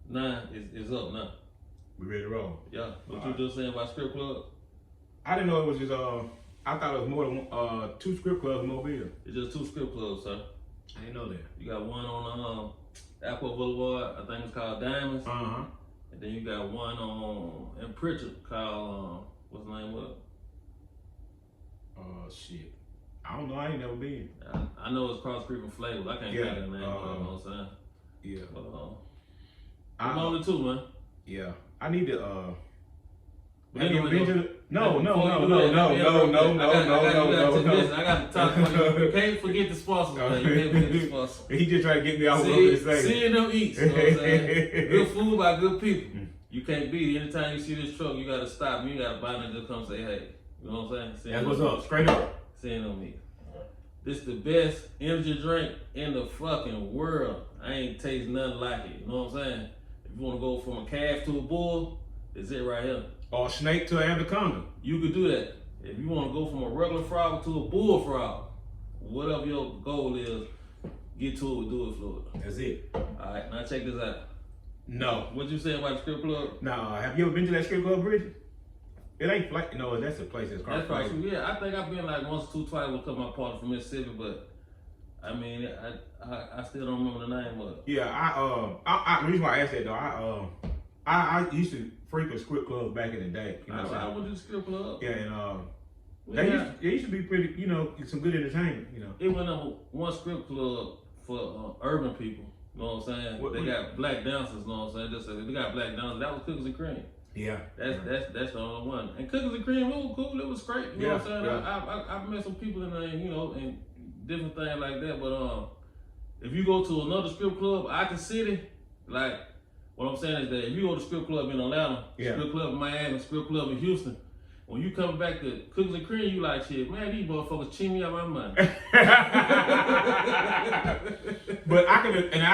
9 is up now. We ready to roll? Yeah. What you just saying about strip club? I didn't know it was just I thought it was more than 2 strip clubs in Mobile. It's just 2 strip clubs, sir. I didn't know that. You got one on Airport Boulevard, I think it's called Diamonds. Uh-huh. And then you got one in Pritchard called what's the name of it? Shit. I don't know. I ain't never been. I know it's cross street from Flavors. I can't think of the name. You know what I'm saying? Yeah. But I'm only 2, man. Yeah. I need to. But Have you anyway, been to the? No. I got to talk about you can't forget the sponsors, man. You can't forget the sponsors. He just tried to get me off of what to say. Seeing them eats, you know what I'm saying? Good food by good people. You can't beat it. Anytime you see this truck, you gotta stop. You gotta buy them to come say, hey. You know what I'm saying? That's what's up. Straight up. Seeing them eat. This the best energy drink in the fucking world. I ain't taste nothing like it. You know what I'm saying? If you wanna go from a calf to a bull, it's it right here. Or snake to an anaconda. You could do that. If you want to go from a regular frog to a bull frog, whatever your goal is, get to it, do it, Floyd. That's it. Alright, now check this out. No. What you saying about the strip club? No. Have you ever been to that strip club, Bridget? It ain't like, no, that's a place that's called. That's probably true. Yeah, I think I've been like once or twice with my partner from Mississippi, but I mean, I still don't remember the name of it. Yeah, the reason why I asked that though, I used to frequent strip clubs back in the day. You know what I'm I saying? went to the strip club. Yeah, and they used to be pretty, you know, some good entertainment, you know. It went on one strip club for urban people. You know what I'm saying? They got black dancers. You know what I'm saying? They got black dancers. That was Cookies and Cream. Yeah. That's the only one. And Cookies and Cream, it was cool. It was great. You know what I'm saying? Yeah. I've met some people in there, you know, and different things like that. But if you go to another strip club out the city, like what I'm saying is that if you go to strip club in Atlanta, strip club in Miami, strip club in Houston, when you come back to Cookies and Cream, you like, shit, man, these motherfuckers cheat me out my money. But I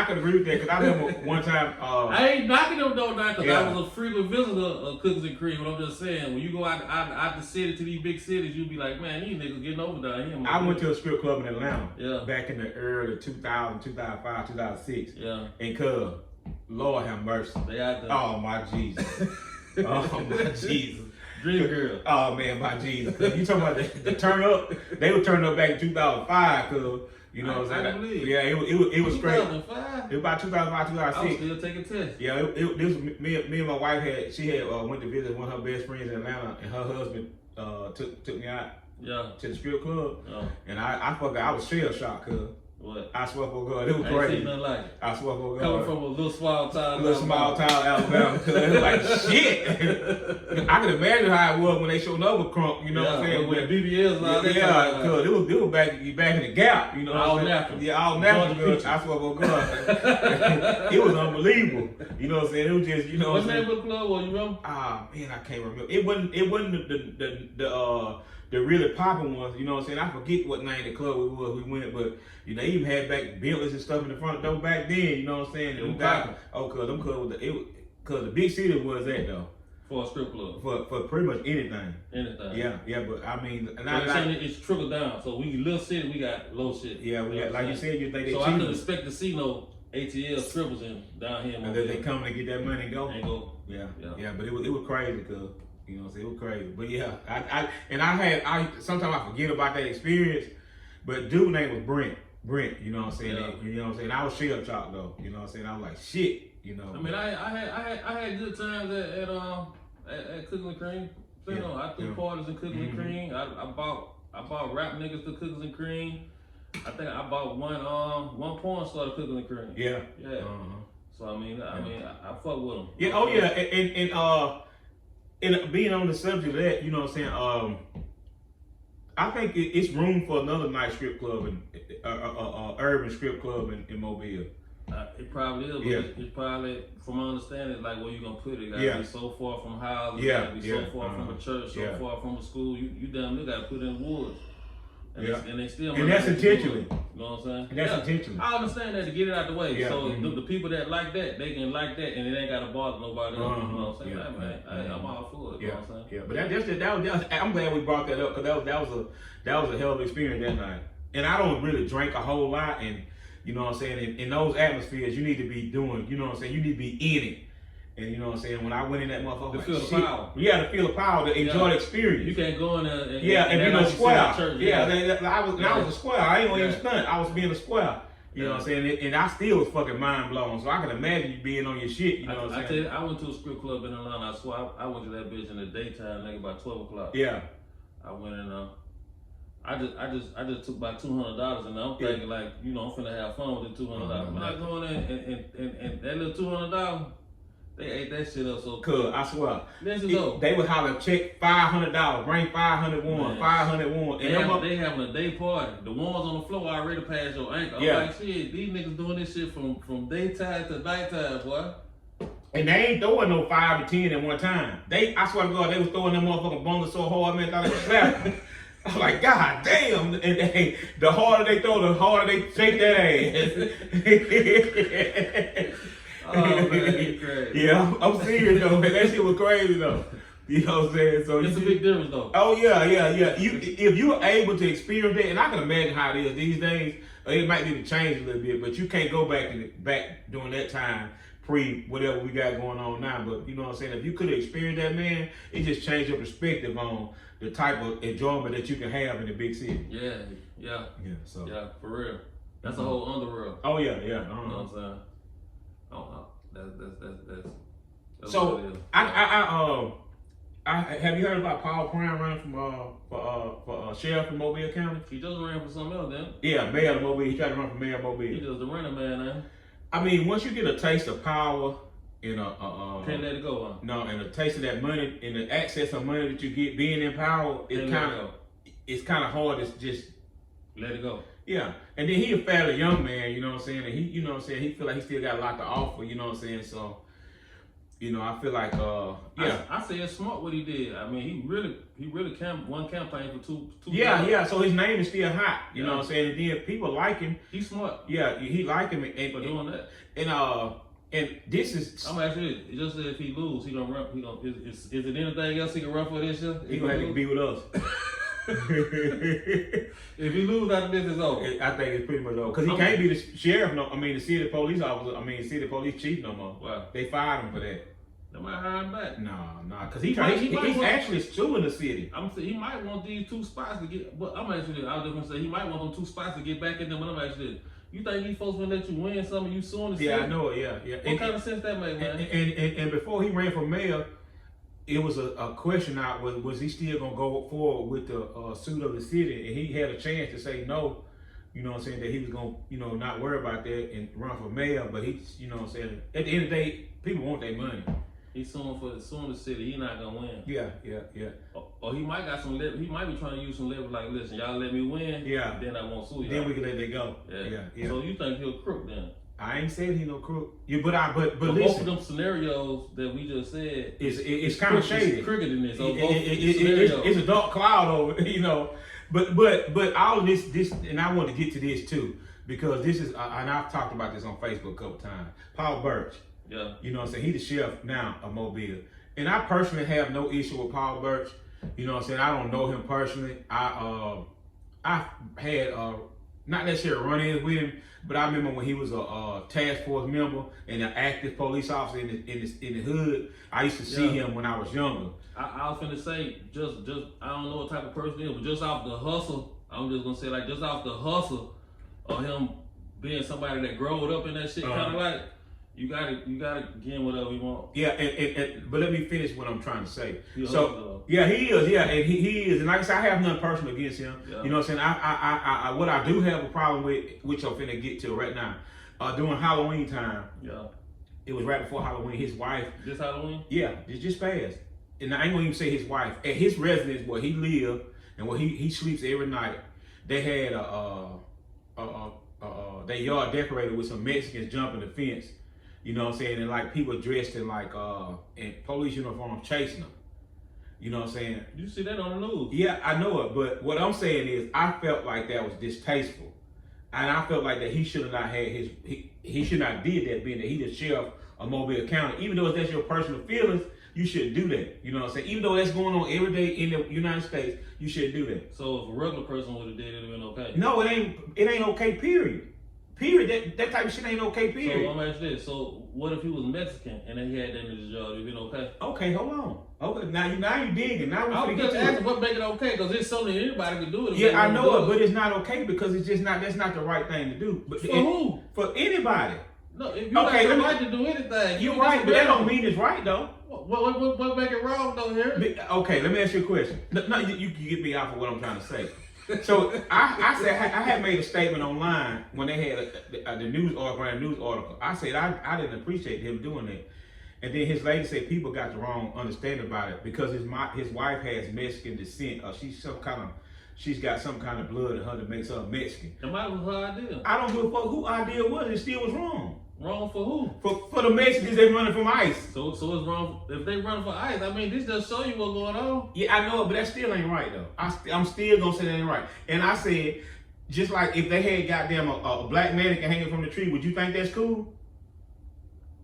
can agree with that because I remember one time. I ain't knocking them though, because I was a frequent visitor of Cookies and Cream. But I'm just saying, when you go out the city to these big cities, you be like, man, these niggas getting over down here. I went to a strip club in Atlanta. Yeah. Back in the early 2000, 2005, 2006. Yeah. And cuz, Lord have mercy. They out there. Oh my Jesus. Oh my Jesus. Dream girl. Oh man, my Jesus. You talking about the turn up? They were turning up back in 2005, cuz. You know what I'm saying? Believe. Yeah, it was straight. 2005? It was about 2005, 2006. I was still taking tests. Yeah, this was me and my wife went to visit one of her best friends in Atlanta, and her husband took me out to the strip club. Yeah. And I was shell shocked, cuz. What? I swear for God, it was I ain't crazy. seen nothing like it. I swear for God. Coming from a little small town. Alabama, cuz it was like shit. I can imagine how it was when they showed up with Crunk, you know what I'm saying? With BBLs and all that. Yeah, cuz it was back in the Gap, you know all what I'm saying? natural. Yeah, all natural, cuz. I swear for God. It was unbelievable. You know what I'm saying? It was just, you know what what I'm saying? What name of the club was, you remember? Ah, man, I can't remember. It wasn't the really popping ones, you know what I'm saying? I forget what name the club we went, but you know, they even had back Bentleys and stuff in the front door back then, you know what I'm saying? Cause the big city was that though. For a strip club. For pretty much anything. Anything. Yeah, but I mean, and it's trickled down. So we little city, we got low shit. Yeah, we got, like you said, you think they so cheated. I couldn't expect to see no ATL strippers down here. And then they come to get that money and go. And go. Yeah, but it was crazy, cause you know what I'm saying, it was crazy. But yeah, I sometimes I forget about that experience. But dude name was Brent, you know what I'm saying? Yeah. You know what I'm saying? I was shell shocked though, you know what I'm saying? I was like, shit, you know. I mean, I had good times at Cookies and Cream. You know, I threw parties in Cookies and Cream. I bought rap niggas to Cookies and Cream. I think I bought one porn star to Cookies and Cream. Yeah. So I mean, I fuck with them. Yeah. Oh yeah. And being on the subject of that, you know what I'm saying? I think it's room for another night strip club and urban strip club in Mobile. It probably is, but it's probably, from my understanding, like where you gonna put it. Gotta be so far from houses, gotta be so far from a church, so far from a school. You damn near gotta put it in the woods. And they still. And that's intentionally. You know what I'm saying? And that's intentional. I understand that, to get it out the way. Yeah. So the people that like that, they can like that, and it ain't gotta bother nobody else. You know what I'm saying? I'm all for it. You know what I'm saying? Yeah, but that was I'm glad we brought that up, because that was a hell of an experience that night. And I don't really drink a whole lot, and You know what I'm saying? In those atmospheres, you need to be doing, you know what I'm saying? You need to be in it. And you know what I'm saying? When I went in that motherfucker, To like, feel the shit. power. Yeah, to feel the power, to enjoy the experience. You can't go in there and be no square. Church, I was a square. I ain't gonna even stunt. I was being a square. You know what I'm saying? And I still was fucking mind blown. So I can imagine you being on your shit. You know what I'm saying? I tell you, I went to a strip club in Atlanta. I swear, I went to that bitch in the daytime, nigga, about 12 o'clock. Yeah. I went in there. I just took about $200 and I'm thinking like, you know, I'm finna have fun with the $200. When I go in there and that little $200, they ate that shit up so Cuz, I swear. They would holler, check $500, bring 501, 501. And they having a day party. The ones on the floor already past your ankle. I'm like, shit, these niggas doing this shit from daytime to nighttime, boy. And they ain't throwing no 5 to 10 at one time. I swear to God, they was throwing them motherfucking bundles so hard, man, thought they was slapping. I was like, God damn. And the harder they throw, the harder they shake that ass. Oh, man, you crazy. Yeah, I'm serious though, man. That shit was crazy though. You know what I'm saying? So it's a big difference though. Oh yeah. If you're able to experience that, and I can imagine how it is these days, it might need to change a little bit, but you can't go back during that time, pre whatever we got going on now. But you know what I'm saying? If you could have experienced that, man, it just changed your perspective on the type of enjoyment that you can have in the big city. Yeah. So for real. That's a whole underworld. Oh yeah. You know what I'm saying? Oh, that's so what it is. I have you heard about Paul Brown running for sheriff in Mobile County? He just ran for something else, then. Yeah, mayor of Mobile. He tried to run for mayor of Mobile. He just the running man, man. I mean, once you get a taste of power and can't let it go, huh? No, and a taste of that money and the access of money that you get being in power, it's kind of hard to just let it go. Yeah, and then he a fairly young man, you know what I'm saying, and he, you know what I'm saying, he feel like he still got a lot to offer, you know what I'm saying. So, you know, I feel like, I say it's smart what he did. I mean, he really one campaign for two. Yeah. So his name is still hot, you know what I'm saying, and then people like him. He's smart. Yeah, he like him for doing that. And this is. I'm actually it just said if he lose, he gonna run. Is it anything else he can run for this year? He gonna have to be with us. If he lose out of this, it's over. I think it's pretty much over because he can't be the sheriff. The city police officer. City police chief no more. Wow. They fired him for that. They might hire him back. No, because he's actually suing the city. I'm saying he might want these 2 spots to get. But I'm actually, I was just gonna say he might want them 2 spots to get back in them. But I'm actually, you think these folks gonna let you win some of you suing the city? Yeah, I know it. Yeah. What kind of sense that make, man? And before he ran for mayor, it was a question out was he still gonna go forward with the suit of the city, and he had a chance to say no, you know what I'm saying, that he was gonna, you know, not worry about that and run for mayor, but he, you know what I'm saying, at the end of the day, people want their money. He's suing the city. He not gonna win. Yeah. Or he might got some leverage. He might be trying to use some leverage. Like, listen, y'all let me win. Yeah. Then I won't sue you. Then we can let that go. Yeah. So you think he'll crook then? I ain't saying he no crook. But listen, both of them scenarios that we just said, it's kind of shady. It's crooked in this. So it's a dark cloud over, you know. But all of this, and I want to get to this too, because this is, and I've talked about this on Facebook a couple times. Paul Burch. Yeah. You know what I'm saying? He's the sheriff now of Mobile. And I personally have no issue with Paul Burch. You know what I'm saying? I don't know him personally. I had not necessarily run-ins with him, but I remember when he was a task force member and an active police officer in the hood. I used to see him when I was younger. I was finna say, just I don't know what type of person he is, but just off the hustle, I'm just gonna say like just off the hustle of him being somebody that growed up in that shit, kind of like. You gotta get him whatever you want. Yeah, and but let me finish what I'm trying to say. He is. Yeah, and he is, and like I said, I have nothing personal against him. Yeah. You know what I'm saying? I what I do have a problem with, which I'm finna get to right now, during Halloween time. Yeah. It was right before Halloween. His wife. This Halloween? Yeah, it just passed. And I ain't gonna even say his wife. At his residence where he lived and where he sleeps every night, they had their yard decorated with some Mexicans jumping the fence. You know what I'm saying? And like people dressed in like in police uniforms chasing them. You know what I'm saying? You see that on the news. Yeah, I know it. But what I'm saying is I felt like that was distasteful. And I felt like that he should have not had he should not did that, being that he the sheriff of Mobile County. Even though that's your personal feelings, you shouldn't do that. You know what I'm saying? Even though that's going on every day in the United States, you shouldn't do that. So if a regular person would have did it, it'd been okay. No, it ain't okay, period. Period. That type of shit ain't okay. Period. So I'm asking this. So what if he was Mexican and then he had that in his job? You been okay? Okay, hold on. Okay, now you digging. Now we're I gonna was get just to it. asking what make it okay, because it's something anybody can do it. Yeah, I know it, but it's not okay because it's just not. That's not the right thing to do. But For who? For anybody. No, if you got the right to do anything, You're right, but that don't mean it's right though. What make it wrong though here? Okay, let me ask you a question. No, you can get me out for what I'm trying to say. So I said I had made a statement online when they had the news article. I said I didn't appreciate him doing that, and then his lady said people got the wrong understanding about it because his wife has Mexican descent, or she's got some kind of blood in her that makes her Mexican. It might was her idea. I don't give a fuck who idea was. It still was wrong. Wrong for who? For the Mexicans that running from ICE. So it's wrong if they run for ICE. I mean, this just show you what's going on. Yeah, I know it, but that still ain't right though. I'm still gonna say that ain't right. And I said, just like if they had goddamn a black mannequin hanging from the tree, would you think that's cool?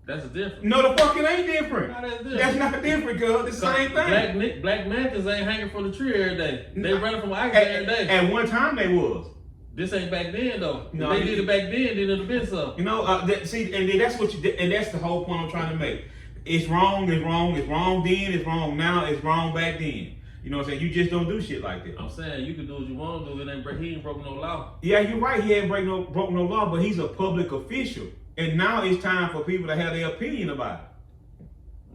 That's different. No, the fuck it ain't different. How that's different? That's not different, cuz. It's the same thing. Black mannequins ain't hanging from the tree every day. They running from ICE every day. At one time they was. This ain't back then though. No, if they did it back then it'd have been something. You know, see, and then that's what and that's the whole point I'm trying to make. It's wrong, it's wrong, it's wrong then, it's wrong now, it's wrong back then. You know what I'm saying? You just don't do shit like that. I'm saying you can do what you want to do. He ain't broken no law. Yeah, you're right. He ain't broke no law, but he's a public official, and now it's time for people to have their opinion about it.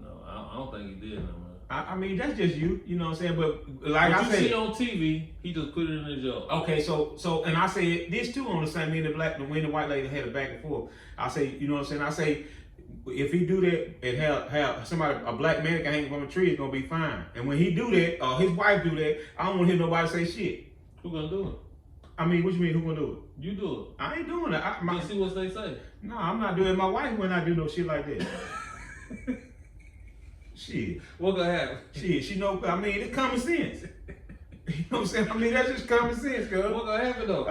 No, I don't think he did. No, man. I mean, that's just you. You know what I'm saying? But like what I said, you see on TV, he just put it in his job. Okay, so, and I say this too on the same. Me and the white lady had a back and forth. I say, you know what I'm saying? I say, if he do that and have a black mannequin hanging from a tree, it's gonna be fine. And when he do that, or his wife do that, I don't want to hear nobody say shit. Who gonna do it? I mean, what you mean? Who gonna do it? You do it. I ain't doing it. Just see what they say. No, I'm not doing it. My wife will not do no shit like that. Shit. What gonna happen? Shit, she know. I mean, it's common sense. You know what I'm saying? I mean, that's just common sense, cuz. What gonna happen though?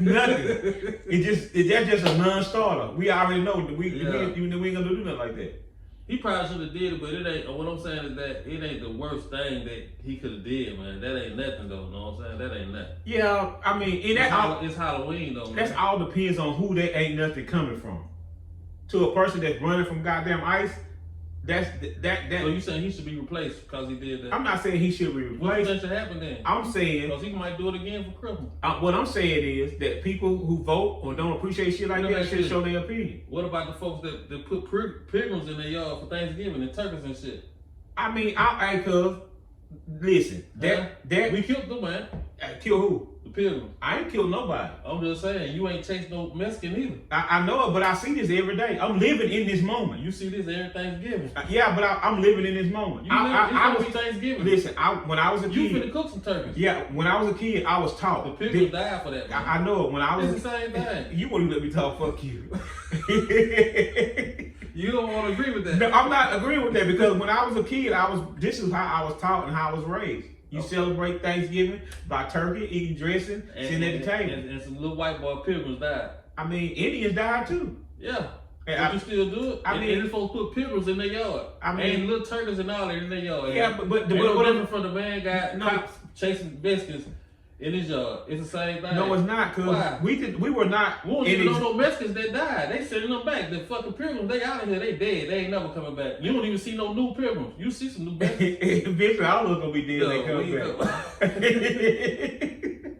Nothing. That's just a non-starter. We already know that we ain't gonna do nothing like that. He probably should have did it, but it ain't. What I'm saying is that it ain't the worst thing that he could have did, man. That ain't nothing though. You know what I'm saying? That ain't nothing. Yeah, I mean, it's Halloween though. Man. That's all depends on who that ain't nothing coming from. To a person that's running from goddamn ICE. That. So you saying he should be replaced because he did that? I'm not saying he should be replaced. What do you think should happen then? I'm saying because he might do it again for Christmas. What I'm saying is that people who vote or don't appreciate shit like that should show their opinion. What about the folks that put pilgrims in their yard for Thanksgiving and turkeys and shit? I mean, listen, that we killed them, man. Kill who? The pilgrims. I ain't killed nobody. I'm just saying, you ain't chased no Mexican either. I know it, but I see this every day. I'm living in this moment. You see this every Thanksgiving. Yeah, but I'm living in this moment. I was Thanksgiving. Listen, when I was a kid, you finna cook some turkeys. Yeah, when I was a kid, I was taught. The pilgrims died for that. Man. I know it. When I was it's the same thing. You wouldn't let me talk. Fuck you. You don't want to agree with that. No, I'm not agreeing with that because when I was a kid, this is how I was taught and how I was raised. You celebrate Thanksgiving by turkey, eating dressing, sitting at the table. And some little white boy pilgrims died. I mean, Indians died too. Yeah. But you still do it? And these folks put pilgrims in their yard. And little turkeys and all that in their yard. Yeah, but different from the man got cops chasing Mexicans in his yard. It's the same thing. No, it's not, cause we were not. We don't even know no Mexicans that died. They sending them back. The fucking pilgrims, they out of here. They dead. They ain't never coming back. You don't even see no new pilgrims. You see some new Mexicans. Eventually, all of them gonna be dead. They come back.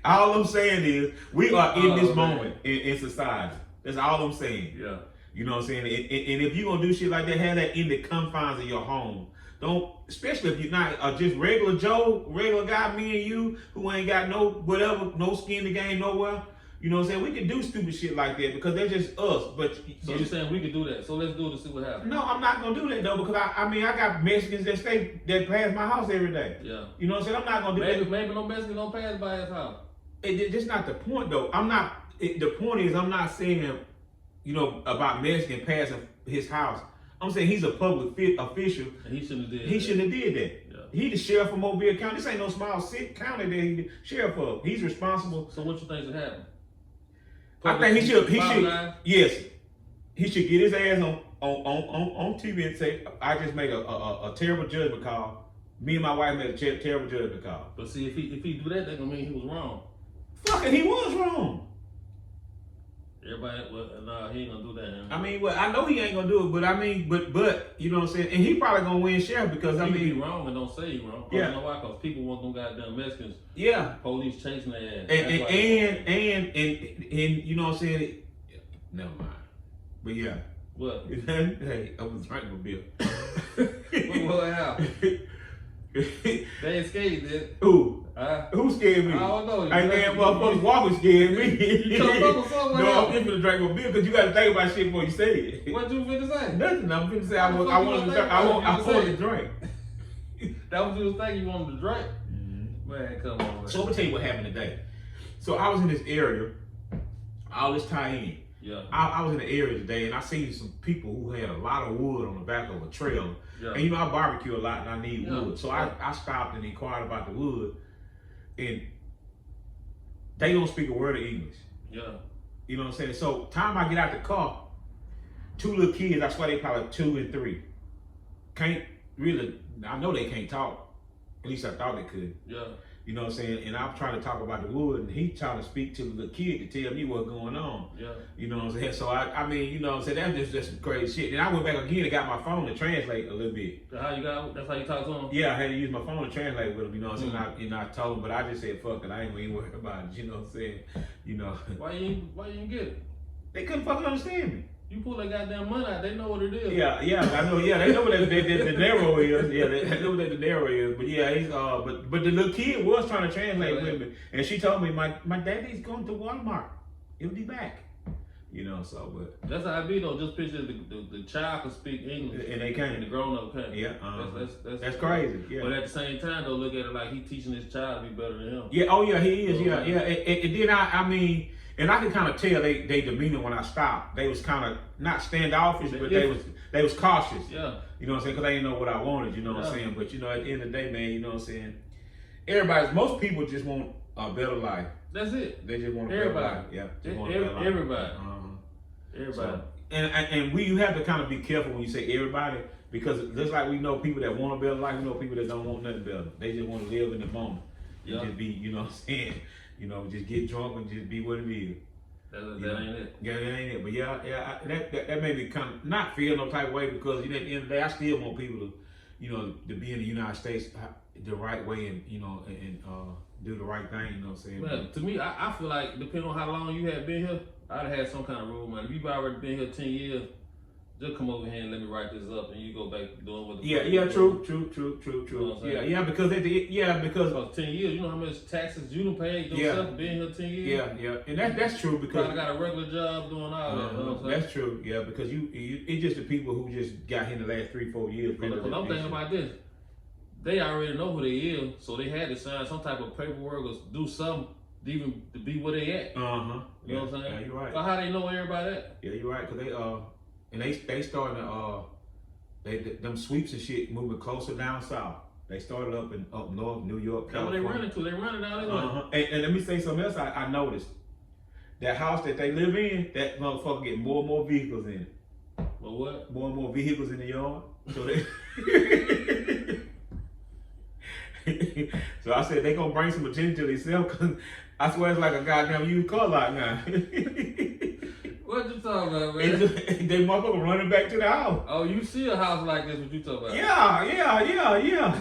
All I'm saying is we are in this moment in society. That's all I'm saying. Yeah. You know what I'm saying? And if you're gonna do shit like that, have that in the confines of your home. Don't, especially if you're not just regular Joe, regular guy, me and you, who ain't got no skin in the game nowhere. You know what I'm saying? We can do stupid shit like that because they're just us. But so you're saying we can do that? So let's do it to see what happens. No, I'm not gonna do that though because I got Mexicans that pass my house every day. Yeah. You know what I'm saying? I'm not gonna do that. Maybe no Mexicans don't pass by his house. That's not the point though. The point is I'm not saying, about Mexican passing his house. I'm saying he's a public official. And he shouldn't have did He shouldn't have did that. Yeah. He the sheriff of Mobile County. This ain't no small county that he the sheriff of. He's responsible. So what you think should happen? I think he should. Yes, he should get his ass on TV and say, "I just made a terrible judgment call. Me and my wife made a terrible judgment call." But see, if he do that, that's gonna mean he was wrong. Fuck it, he was wrong. Everybody, well, nah, he ain't gonna do that. I mean, well, I know he ain't gonna do it, but I mean, but you know what I'm saying? And he probably gonna win sheriff because I you mean, be wrong and don't say you wrong. Yeah. You know why? Because people want them goddamn Mexicans. yeah, Police chasing their ass. and you know what I'm saying? Never mind. But yeah. What? Hey, I was drinking a beer. What happened? They ain't scared, did? Who? Huh? Who scared me? I don't know. I ain't damn motherfuckers walking scared me. You come up with something No, else. I'm finna drink my beer because you got to think about shit before you say it. What you finna say? Nothing. I'm finna say What the fuck you wanted gonna to think drink. I about wanted it? to drink. That was you was thinking you wanted to drink? Man, come on, man. So I'm gonna tell you what happened today. So I was in this area, all this tie-in. Yeah. I was in the area today and I seen some people who had a lot of wood on the back of a trailer. Yeah. And you know I barbecue a lot and I need Yeah. wood. So I stopped and inquired about the wood and they don't speak a word of English. Yeah. You know what I'm saying? So time I get out the car, two little kids, I swear they probably 2 and 3. Can't really, I know they can't talk. At least I thought they could. Yeah. You know what I'm saying? And I'm trying to talk about the wood and he trying to speak to the little kid to tell me what's going on. Yeah. You know what I'm saying? So I mean, you know what I'm saying? That's just some crazy shit. Then I went back again and got my phone to translate a little bit. So how you got? That's how you talk to him? Yeah, I had to use my phone to translate with him, you know what I'm saying? And I told him, but I just said, fuck it, I ain't even worried about it, you know what I'm saying? You know. Why you ain't get it? They couldn't fucking understand me. You pull that goddamn money out, they know what it is. Yeah, I know. Yeah, they know what the dinero is. Yeah, they know what the dinero is. But yeah, he's but the little kid was trying to translate with me, and she told me my daddy's going to Walmart. He'll be back. You know, so but That's how I be though. Just picture the child can speak English and they and can't. the grown up can't. Yeah, That's crazy. Yeah. But at the same time though, look at it like he teaching his child to be better than him. Yeah. Oh yeah, he is. Yeah, Okay. yeah. And then I mean. And I could kind of tell they demeanor when I stopped. They was kind of not standoffish, but they was cautious. Yeah. You know what I'm saying? Because they didn't know what I wanted. You know what I'm Yeah. saying? But you know, at the end of the day, man, you know what I'm saying? Most people just want a better life. That's it. They just want a better life. Yeah. Just want a better life. Everybody. Uh-huh. Everybody. So, and you have to kind of be careful when you say everybody, because just like we know people that want a better life, we know people that don't want nothing better. They just want to live in the moment. Yeah. And just be, you know what I'm saying? You know, just get drunk and just be what it is. That ain't it. Yeah, that ain't it. But yeah, that made me kind of not feel no type of way because, you know, at the end of the day, I still want people to, you know, to be in the United States the right way and, you know, and do the right thing, you know what I'm saying? Man, to me, I feel like depending on how long you had been here, I'd have had some kind of rule, man. If you've already been here 10 years, just come over here and let me write this up, and you go back doing what the fuck you true. You know what I'm saying? Yeah, because Because 10 years, you know how much taxes you done paid yourself being here 10 years? yeah, and that's true because Probably got a regular job doing all that. You know what I'm saying? that's true, yeah, because it's just the people who just got here in the last 3-4 years. Because I'm thinking about this. They already know who they is, so they had to sign some type of paperwork or do something even to be where they at. Uh-huh. You know what I'm saying? Yeah, you're right. So how they know where everybody at? Yeah, you're right, because they starting to them sweeps and shit moving closer down south. They started up north, New York, That's what they California. running to. They running down there. Uh-huh. And let me say something else I noticed. That house that they live in, that motherfucker get more and more vehicles in it. But what? More and more vehicles in the yard. So they so I said they gonna bring some attention to themselves because I swear it's like a goddamn used car lot now. What you talking about, man? They motherfucker running back to the house. Oh, you see a house like this? What you talking about? Yeah.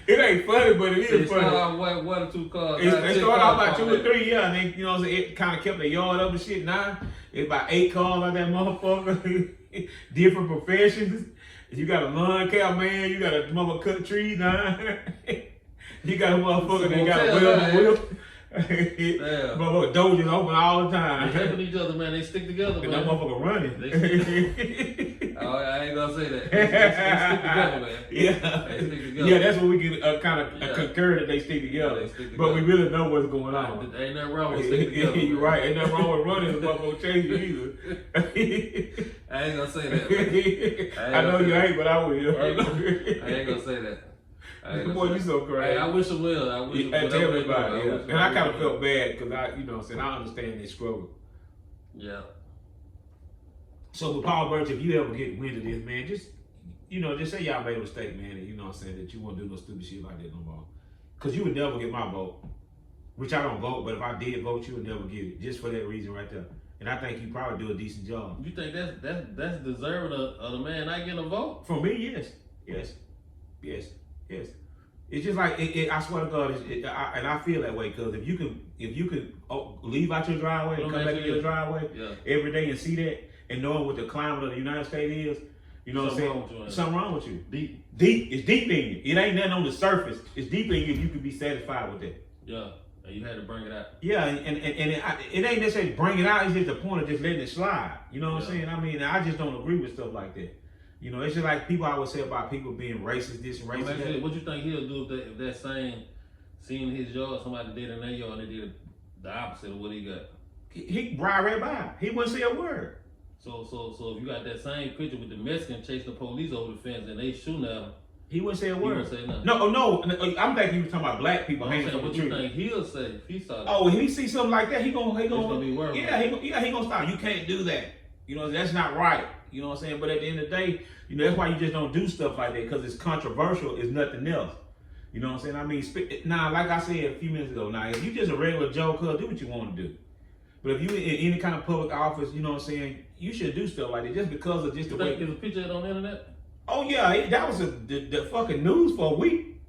It ain't funny, but it is They funny. start off one or two cars. They started out about 2 or 3, yeah, and they, you know, it kind of kept the yard up and shit. Now it's about 8 cars like that motherfucker. Different professions. You got a lawn care man. You got a motherfucker cut trees now. You got a motherfucker that got a whip. Motherfucker doors just open all the time. They helping each other, man. They stick together, And man. that motherfucker running. Oh, I ain't gonna say that. They stick together, man. Yeah. They stick together. Yeah, that's what we can kind of concur that they stick together. They stick But we together. really know what's going on. Ain't nothing wrong with sticking together. You're man. right. Ain't nothing wrong with running. The motherfucker chase you either. I ain't gonna say that. I know you ain't, but I will. I ain't gonna say that. Boy, you so crazy. Hey, I wish it will. I wish it Hey, would. tell me about it. I Yeah. wish And I kind would. of felt bad because I understand they struggle. Yeah. So with Paul Burch, if you ever get wind of this, man, just say y'all made a mistake, man, and you know what I'm saying, that you won't do no stupid shit like that no more. Because you would never get my vote. which I don't vote, but if I did vote, you would never get it, just for that reason right there. And I think you probably do a decent job. You think that's deserving of the man not getting a vote? For me, yes. It's just like I swear to God, and I feel that way because if you could leave out your driveway and come back in your driveway every day and see that and knowing what the climate of the United States is, you know what I'm saying? Something wrong with you. Deep. It's deep in you. It ain't nothing on the surface. It's deep in you if you can be satisfied with that. Yeah. And you had to bring it out. Yeah, and it ain't necessarily bring it out. It's just the point of just letting it slide. You know what I'm saying? I mean, I just don't agree with stuff like that. You know, it's just like people always say about people being racist, this and racist that. What you think he'll do if that same seeing his yard, somebody did in their yard and they did the opposite of what he got? He right by. He wouldn't say a word. So if you got that same picture with the Mexican chasing the police over the fence and they shooting at him, he wouldn't say a word. He wouldn't say nothing. No. I'm thinking you were talking about black people hanging from the what tree. You think he'll say if he saw that? Oh, if he see something like that, he gonna be worried. Yeah, he gonna stop. You can't do that. You know, that's not right. You know what I'm saying? But at the end of the day, you know, that's why you just don't do stuff like that because it's controversial. It's nothing else. You know what I'm saying? I mean, now, like I said a few minutes ago, now, if you just a regular Joe, do what you want to do. But if you in any kind of public office, you know what I'm saying, you should do stuff like that just because of just the way. There's a picture of it on the internet? Oh, yeah, that was the fucking news for a week.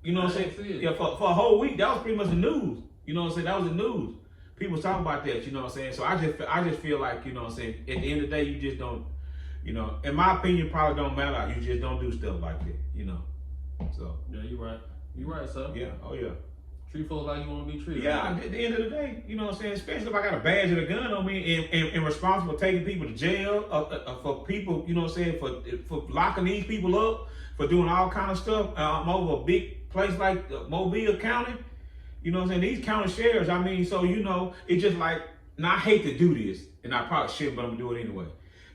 You know what I'm saying? Yeah, for a whole week, that was pretty much the news. You know what I'm saying? That was the news. People talking about that, you know what I'm saying? So I just feel like, you know what I'm saying, at the end of the day, you just don't, you know, in my opinion, probably don't matter. You just don't do stuff like that, you know. So. Yeah, you're right. You're right, son. Yeah, oh yeah. Treat folks like you want to be treated. Yeah, at the end of the day, you know what I'm saying, especially if I got a badge and a gun on me and responsible for taking people to jail, for people, you know what I'm saying, for locking these people up, for doing all kind of stuff over a big place like Mobile County. You know what I'm saying? These county sheriffs, I mean, so, you know, it's just like, now I hate to do this, and I probably shouldn't, but I'm going to do it anyway.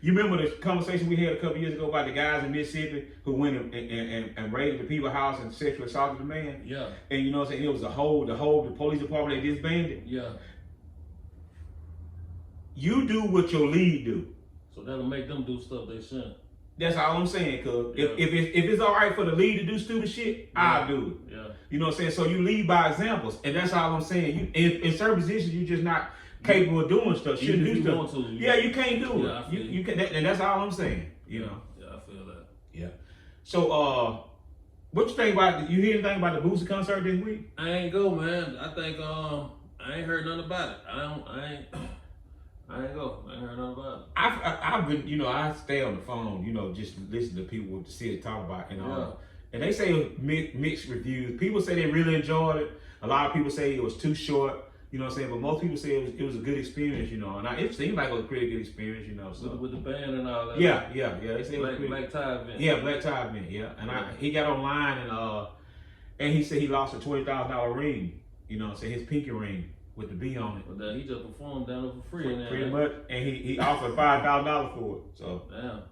You remember the conversation we had a couple years ago about the guys in Mississippi who went and raided the people's house and sexually assaulted the man? Yeah. And you know what I'm saying? It was the police department, they disbanded. Yeah. You do what your lead do. So that'll make them do stuff they shouldn't. That's all I'm saying, cuz. Yeah. If it's all right for the lead to do stupid shit, I'll do it. Yeah. You know what I'm saying? So you lead by examples, and that's all I'm saying. You in certain positions, you're just not capable of doing stuff. Shouldn't do stuff. Yeah, you can't do it. You can, and that's all I'm saying. You know. Yeah, I feel that. Yeah. So, what you think about? You hear anything about the Boosie concert this week? I ain't go, man. I think I ain't heard nothing about it. I ain't go. I ain't heard nothing about it. I've been, you know, I stay on the phone, you know, just listen to people to see it talk about, and and they say mixed reviews. People say they really enjoyed it. A lot of people say it was too short. You know what I'm saying? But most people say it was a good experience, you know. And it seemed like it was a pretty good experience, you know. So with the band and all that. Yeah. They say it was Black Tie event. Yeah, Black Tie event. Yeah, and he got online and he said he lost a $20,000 ring. You know, what I'm saying, his pinky ring with the B on it. But then he just performed down there for free. Pretty much, and he offered $5,000 for it. So damn.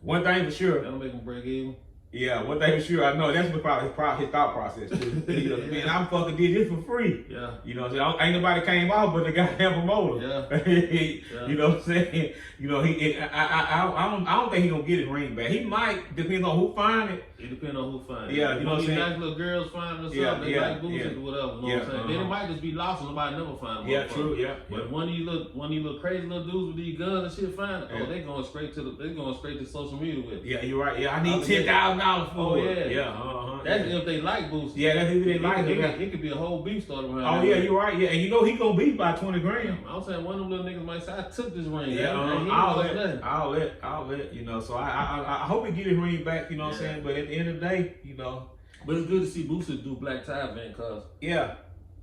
One thing for sure. That'll make him break even. Yeah, one thing for sure, I know that's probably his thought process too. You know, man, I'm fucking did this for free. Yeah. You know what I'm saying? Ain't nobody came out but the goddamn promoter. Yeah. You know what I'm saying? You know, I don't think he gonna get his ring back. He might, depending on who find it. It depends on who find it. Yeah, you know what I'm saying? Nice little girls find it or something, they like Boosie or whatever. You know what I'm saying? Then it might just be lost and nobody never find it. Yeah, true. Yeah. But one of you little crazy little dudes with these guns and shit find it. Oh, they going straight to social media with it. Yeah, you're right. Yeah, I need $10,000 for it. Yeah. That's if they like Boosie. Yeah, that's if they like it. It could be a whole beef started behind. Oh yeah, you're right. Yeah, and you know he gonna beat by 20 grand. I'm saying one of them little niggas might say, I took this ring. Yeah, I'll let you know. So I hope he get his ring back. You know what I'm saying? But at the end of the day, you know. But it's good to see Boosie do Black Tie event, cause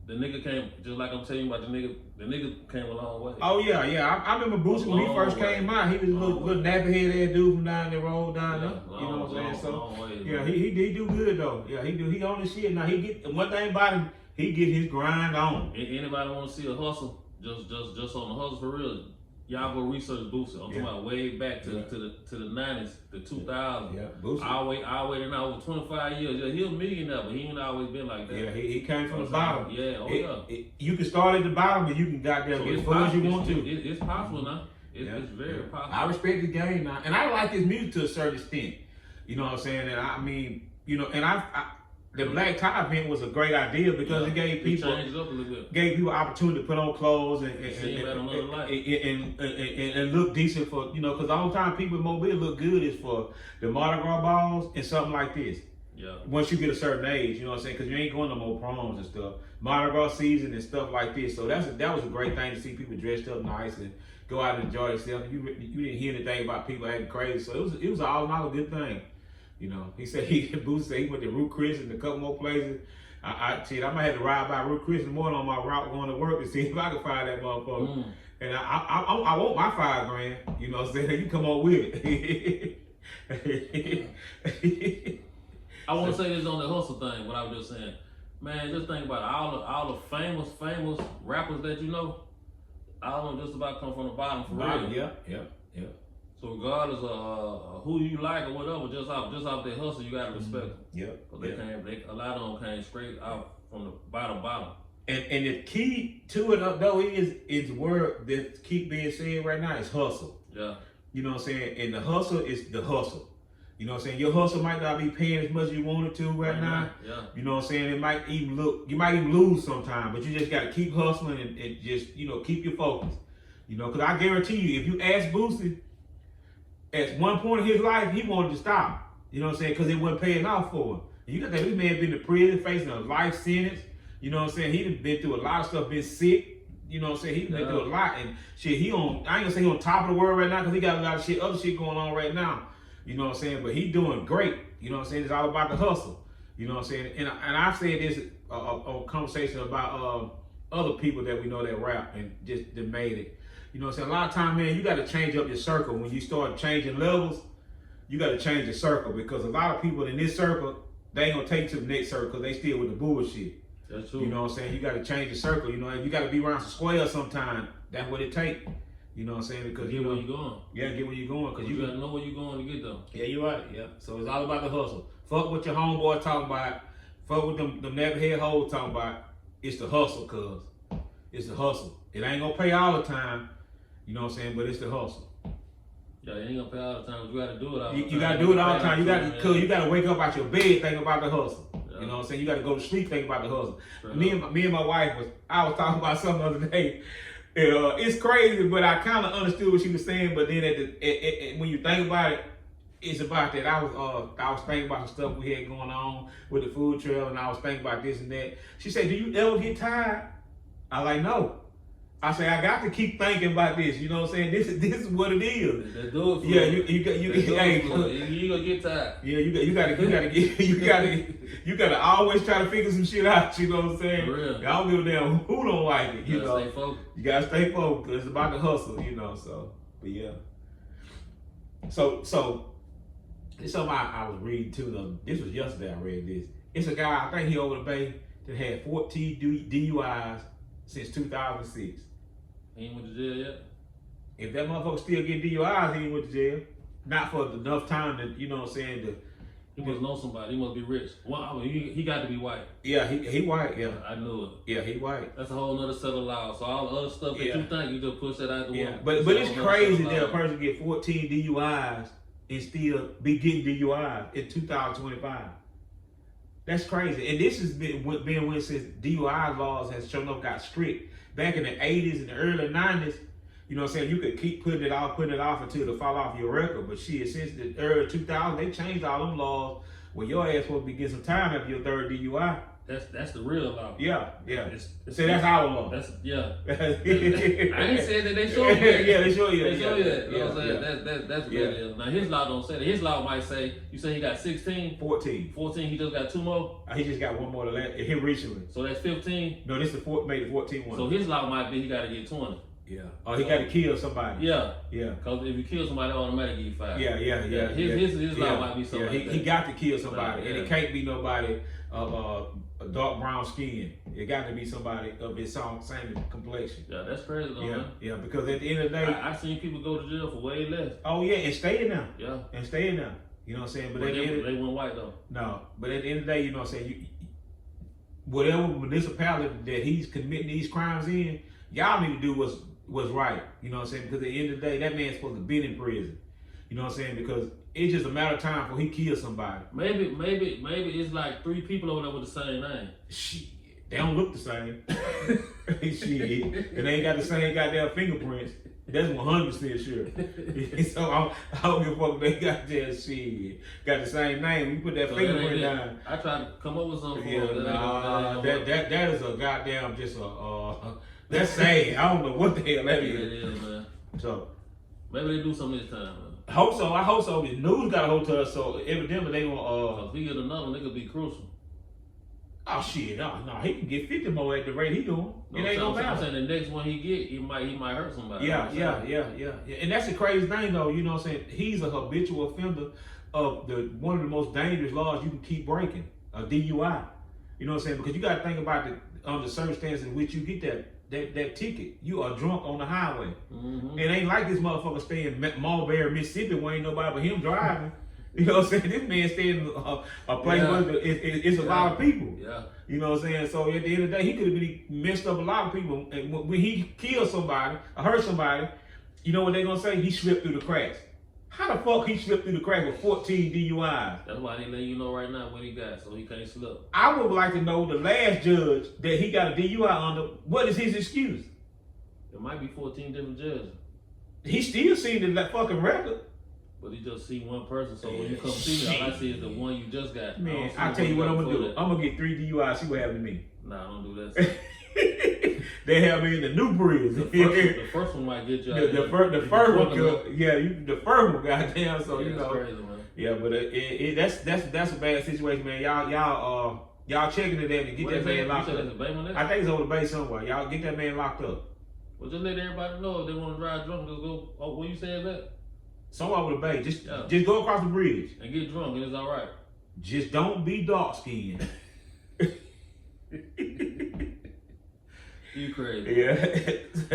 the nigga came, just like I'm telling you about the nigga came a long way. Oh yeah. I remember Boosie when he first came out. He was a little nappy head ass dude from down the road down there. You know what I'm saying? So yeah, he do good though. Yeah, he do. He on his shit now. He get one thing about him. He get his grind on. Anybody want to see a hustle? Just on the hustle for real. Y'all go research Boosie. I'm talking about way back to the 90s, the 2000s. Yeah, Boosie. I waited now over 25 years. Yeah, he a millionaire, but he ain't always been like that. Yeah, he came from the bottom. Yeah, you can start at the bottom, but you can goddamn get as far as you want to. It's possible now. It's very possible. I respect the game now, and I like his music to a certain extent. You know what I'm saying? And I mean, you know, and the black tie event was a great idea because it gave people changed up a little bit. Gave people opportunity to put on clothes and look decent for, you know, because all the time people in Mobile look good is for the Mardi Gras balls and something like this. Yeah. Once you get a certain age, you know what I'm saying? Because you ain't going to more proms and stuff. Mardi Gras season and stuff like this. So that was a great thing to see people dressed up nice and go out and enjoy themselves. You didn't hear anything about people acting crazy. So it was all in all a good thing. You know, Boosie said he went to Ruth Chris and a couple more places. I might have to ride by Ruth Chris in the morning on my route going to work to see if I can find that motherfucker. And I want my $5,000. You know what I'm saying? You come on with it. I want to say this on the hustle thing, what I was just saying. Man, just think about it. All the famous rappers that you know, all of them just about come from the bottom for real. Yeah. So regardless of who you like or whatever, just off their hustle, you gotta respect them. Yep. A lot of them came straight out from the bottom. And the key to it though is the word that keep being said right now is hustle. Yeah. You know what I'm saying? And the hustle is the hustle. You know what I'm saying? Your hustle might not be paying as much as you wanted to right now. Yeah. You know what I'm saying? You might even lose sometime, but you just gotta keep hustling and just, you know, keep your focus. You know, because I guarantee you, if you ask Boosie, at one point in his life, he wanted to stop. You know what I'm saying? Because it wasn't paying off for him. And you got that, this man been to prison, facing a life sentence. You know what I'm saying? He done been through a lot of stuff, been sick. You know what I'm saying? He been through a lot. And shit, I ain't gonna say he on top of the world right now because he got a lot of other shit going on right now. You know what I'm saying? But he doing great. You know what I'm saying? It's all about the hustle. You know what I'm saying? And I've said this a conversation about other people that we know that rap and just that made it. You know what I'm saying? A lot of time, man, you got to change up your circle. When you start changing levels, you got to change the circle because a lot of people in this circle, they ain't going to take you to the next circle because they still with the bullshit. That's true. You know what I'm saying? You got to change the circle. You know, you got to be around some squares sometime. That's what it take. You know what I'm saying? Because get where you going. Yeah, get where you going. Because you got to know where you going to get them. Yeah, you're right. Yeah. So it's all about the hustle. Fuck what your homeboy talking about. Fuck what them neverhead hoes talking about. It's the hustle, cuz. It's the hustle. It ain't going to pay all the time. You know what I'm saying? But it's the hustle. Yeah, it ain't gonna pay all the time. You gotta do it all the time. You gotta do it all the time. You gotta wake up out your bed thinking about the hustle. Yeah. You know what I'm saying? You gotta go to sleep thinking about the hustle. Me and my wife I was talking about something the other day. It's crazy, but I kind of understood what she was saying. But then when you think about it, it's about that. I was thinking about the stuff we had going on with the food trail, and I was thinking about this and that. She said, "Do you ever get tired?" I like, no. I say I got to keep thinking about this. You know what I'm saying? This is what it is. Let's do it for yeah, you gonna get tired. Yeah, you gotta always try to figure some shit out. You know what I'm saying? For real. I don't give a damn who don't like it. You know, stay focused. You gotta stay focused. It's about the hustle. You know, so but yeah. So it's something I was reading too. Though this was yesterday. I read this. It's a guy. I think he over the bay that had 14 DUIs since 2006. He ain't went to jail yet? If that motherfucker still get DUIs, he ain't went to jail. Not for enough time to, you know what I'm saying, he must know somebody. He must be rich. Well, I mean, he got to be white. Yeah, he white, yeah. I knew it. Yeah, he white. That's a whole nother set of laws. So all the other stuff that you think, you just push that out the window. But it's crazy that a person get 14 DUIs and still be getting DUIs in 2025. That's crazy. And this has been when since DUI laws has shown up got strict. Back in the 80s and the early 90s, you know what I'm saying, you could keep putting it off until it fall off your record. But shit, since the early 2000s, they changed all them laws where your ass supposed to be getting some time after your third DUI. That's the real law. Yeah. See, that's our law. I ain't saying that they show you that. Yeah, they show you that. They show you that. You know what I'm saying? That's what it is. Now his law don't say that. His law might say, you say he got 16? 14. 14, he just got 2 more? He just got 1 more to let him recently. So that's 15? No, this is made the 14 one. So his law might be he gotta get 20. Yeah. Oh, he got to kill somebody. Yeah. Yeah. Because if you kill somebody, automatically you 5. Yeah. His law might be something like that. He got to kill somebody, and it can't be nobody a dark brown skin. It got to be somebody of his same complexion. Yeah, that's crazy though, man. Yeah, because at the end of the day, I seen people go to jail for way less. Oh yeah, and stay in there. Yeah. And stay in there. You know what I'm saying? But they went white though. No, but at the end of the day, you know what I'm saying? Whatever municipality that he's committing these crimes in, y'all need to do what's right. You know what I'm saying? Because at the end of the day, that man's supposed to be in prison. You know what I'm saying? Because it's just a matter of time before he kills somebody. Maybe it's like 3 people over there with the same name. Shit, they don't look the same. Shit, and they ain't got the same goddamn fingerprints. That's 100% sure. So I don't give a fuck if they got that shit. Got the same name. You put that fingerprint down. I tried to come up with something. Yeah, that is a goddamn just that's sad. I don't know what the hell that is. It is, man. So maybe they do something this time, man. I hope so. The news got a hold to us, so evidently they gonna if we get another one, it could be crucial. Oh shit, no, he can get 50 more at the rate he doing. It ain't gonna matter. I'm saying the next one he get, he might hurt somebody. Yeah. And that's the crazy thing though, you know what I'm saying? He's a habitual offender of one of the most dangerous laws you can keep breaking, a DUI. You know what I'm saying? Because you gotta think about the circumstances in which you get that ticket. You are drunk on the highway. Mm-hmm. It ain't like this motherfucker staying in Mulberry, Mississippi where ain't nobody but him driving. You know what I'm saying? This man staying in a place where it's a lot of people. Yeah. You know what I'm saying? So at the end of the day, he could have been messed up a lot of people. And when he killed somebody or hurt somebody, you know what they're gonna say? He slipped through the cracks. How the fuck he slipped through the cracks with 14 DUIs? That's why they let you know right now what he got, so he can't slip. I would like to know the last judge that he got a DUI under. What is his excuse? It might be 14 different judges. He still seen the fucking record. But he just see one person, so when you come see me, all I see is the one you just got. Man, I'll tell you what I'm gonna do. I'm gonna get 3 DUIs, see what happens to me. Nah, don't do that. They have me in the new bridge. The first one might get you. The first one, the first one, goddamn. So you know, crazy, man. Yeah, but that's a bad situation, man. Y'all checking it out and get that man locked up. I think it's over the base somewhere. Y'all get that man locked up. Well, just let everybody know if they want to drive drunk, just go. Oh, what you saying that? Somewhere over the bay. Just go across the bridge and get drunk, and it's all right. Just don't be dark skinned. You crazy. Yeah.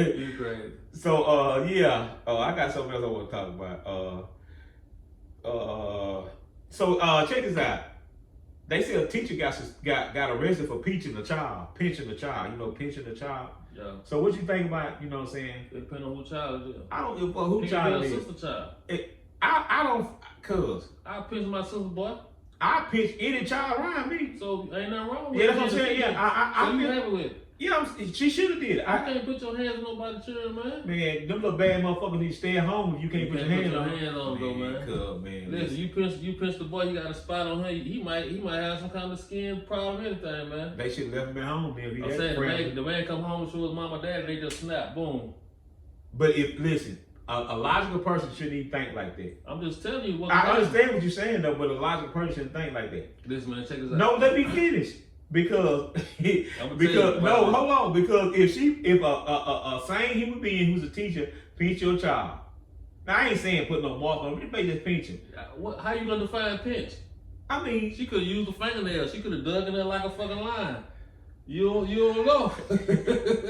You crazy. So I got something else I want to talk about. So check this out. They say a teacher got arrested for pinching a child. You know, pinching a child. Yeah. So what you think about, you know what I'm saying? It depends on who child it is. I don't give a fuck who child it is. Sister child. I don't, cuz. I pinch my sister, boy. I pinch any child around me. So ain't nothing wrong with it. Yeah, that's what I'm saying. Yeah, I'm happy with it. Yeah, she should have did it. I can't put your hands on nobody's children, man. Man, them little bad motherfuckers need to stay at home if you can't put your hands on them, man. Listen, you pinch the boy, you got a spot on her. He might have some kind of skin problem, anything, man. They should have left him at home, man. I'm saying the man come home to his mom or dad, they just snap, boom. But listen, a logical person shouldn't even think like that. I'm just telling you what. I understand what you're saying though, but a logical person shouldn't think like that. Listen, man, check this out. No, let me finish. Because hold on. Because if a sane human being who's a teacher pinch your child, now I ain't saying put no mark on him, they just pinch him. How you gonna define pinch? I mean, she could have used a fingernail. She could have dug in there like a fucking line. You don't know.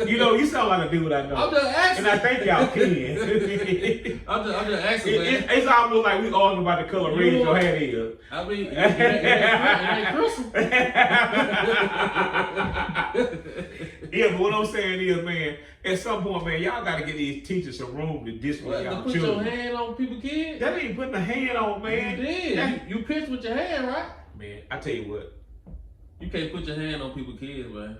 You know, you sound like a dude I know. I'm just asking. And I think y'all can. I'm just asking, man. It's almost like we arguing about the color red your hair is. I mean, it ain't crystal. Yeah, but what I'm saying is, man, at some point, man, y'all got to get these teachers some room to discipline y'all put children. Your hand on people's kids? That ain't putting a hand on, man. You did. You pinched with your hand, right? Man, I tell you what. You can't put your hand on people's kids, man.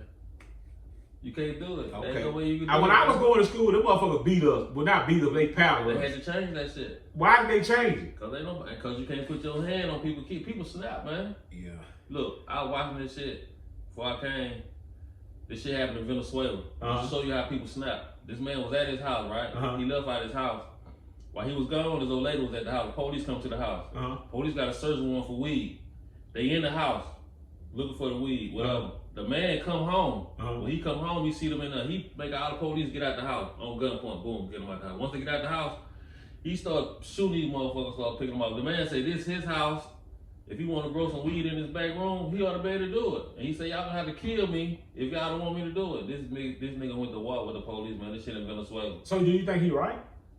You can't do it. Okay. There's no way you can do when it, I was going to school, them motherfuckers beat us. Well, not beat us, they paddled us. They had to change that shit. Why did they change it? Because you can't put your hand on people's kids. People snap, man. Yeah. Look, I was watching this shit before I came. This shit happened in Venezuela. To show you how people snap. This man was at his house, right? He left out his house. While he was gone, his old lady was at the house. Police come to the house. Police got a search warrant for weed. They in the house. Looking for the weed, whatever. The man come home. When he come home, you see them in there. He make all the police get out the house on gunpoint. Boom, get them out the house. Once they get out the house, he start shooting these motherfuckers, start picking them up. The man say, this his house. If he want to grow some weed in his back room, he ought to be able to do it. And he say, y'all gonna have to kill me if y'all don't want me to do it. This nigga went to war with the police, man. This shit in Venezuela. So do you think he right?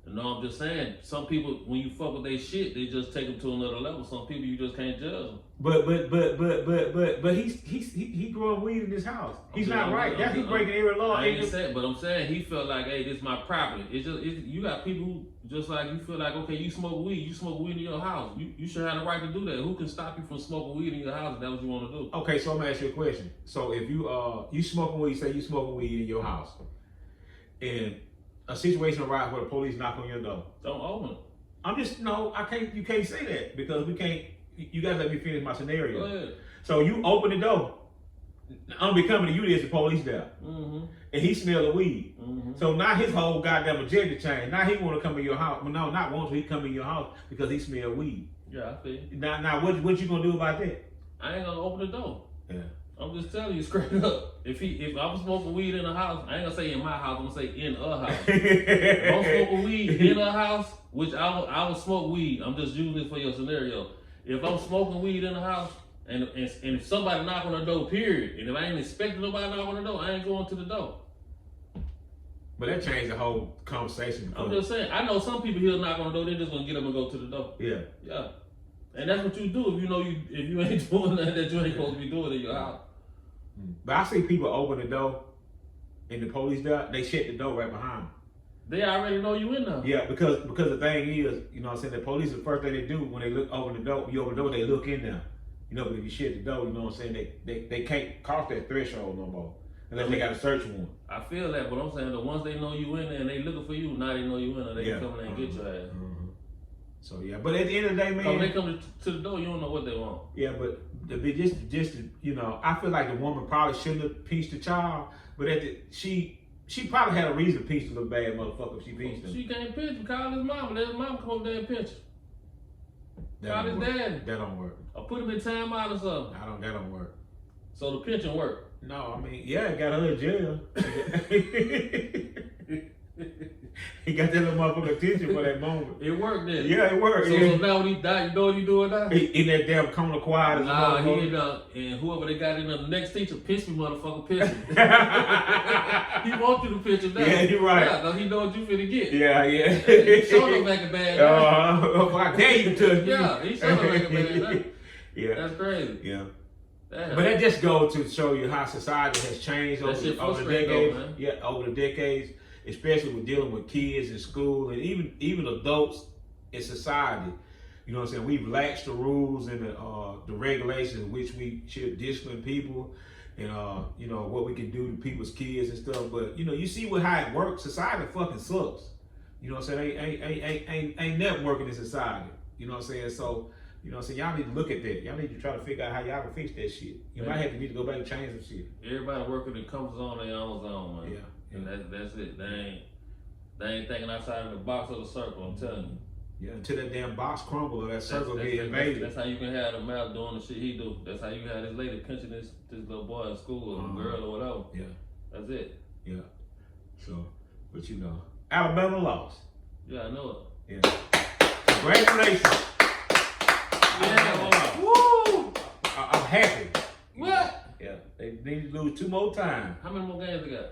No, I'm just saying, some people, when you fuck with their shit, they just take them to another level. Some people, you just can't judge them. But he growing weed in his house. He's not right. That's he's breaking every law. But I'm saying he felt like, hey, this is my property. You got people who Just like you feel like, okay, you smoke weed in your house. You should have the right to do that. Who can stop you from smoking weed in your house if that's what you want to do? Okay, so I'm gonna ask you a question. So if you smoking weed, say you smoking weed in your house, and a situation arises where the police knock on your door, Don't open it. I'm just no, I can't. You can't say that because we can't. You gotta let me finish my scenario. Go ahead. So you open the door. I'm becoming to you. There's the police there, and he smell the weed. So now his whole goddamn agenda changed. Now he want to come in your house. Well, no, not want to. He come in your house because he smell weed. Yeah, I feel you. Now, what you gonna do about that? I ain't gonna open the door. Yeah. I'm just telling you straight up. If I'm smoking weed in a house, I ain't gonna say in my house. I'm gonna say in a house. If I'm smoking weed in a house, which I will smoke weed. I'm just using it for your scenario. If I'm smoking weed in a house, and if somebody knock on the door, period, and if I ain't expecting nobody to knock on the door, I ain't going to the door. But that changed the whole conversation. I'm just saying. I know some people here knock on the door. They're just gonna get up and go to the door. Yeah. Yeah. And that's what you do if you ain't doing nothing that you ain't supposed to be doing in your house. But I see people open the door, and the police there, they shut the door right behind them. They already know you in there. Yeah, because the thing is, you know what I'm saying, the police, the first thing they do when they look open the door, you open the door, they look in there. You know, but if you shut the door, you know what I'm saying, they can't cross that threshold no more. Unless they got a search warrant. I feel that, but I'm saying that once they know you in there and they looking for you, now they know you in there, they can come in there and get your ass. So yeah, but at the end of the day, man. So when they come to the door, you don't know what they want. Yeah, but just you know, I feel like the woman probably shouldn't have pinched the child, but she probably had a reason to pinch the little bad motherfucker if she pinched him. She can't pinch him. Call his mama. Let his mama come up there and pinch him. Call his daddy. That don't work. Or put him in timeout or something. That don't work. So the pinching work. No, I mean, yeah, it got her in jail. He got that little motherfucker attention for that moment. It worked then. Yeah, it worked. So now when he died, you know what he doing now? In that damn corner quiet as a Nah, he motherfucker. ain't done. And whoever they got in there, the next teacher, pinch me, motherfucker, pinch me. He want you to pinch him now. Yeah, you're right. Yeah, cause he know what you finna get. Yeah. He showed him back a bad guy. I dare you to. Yeah, he showed him back a bad guy. Yeah. That's crazy. Yeah. Damn. But that just goes to show you how society has changed over the decades. Though, man. Yeah, over the decades, especially with dealing with kids in school and even adults in society. You know what I'm saying? We've laxed the rules and the regulations in which we should discipline people and you know what we can do to people's kids and stuff. But you know, you see how it works. Society fucking sucks. You know what I'm saying? Ain't never working in society. You know what I'm saying? So. You know what I'm saying? Y'all need to look at that. Y'all need to try to figure out how y'all can fix that shit. You might have to need to go back and change some shit. Everybody working in comfort zone, their own zone, man. Yeah. And that's it. They ain't thinking outside of the box or the circle, I'm telling you. Yeah, until that damn box crumble or that circle get invaded. That's how you can have the mouth doing the shit he do. That's how you can have this lady pinching this little boy in school or girl or whatever. Yeah. That's it. Yeah. So, but you know, Alabama lost. Yeah, I know it. Yeah. Congratulations. Yeah. Woo! I'm happy. What? Yeah. They need to lose 2 more times. How many more games they got?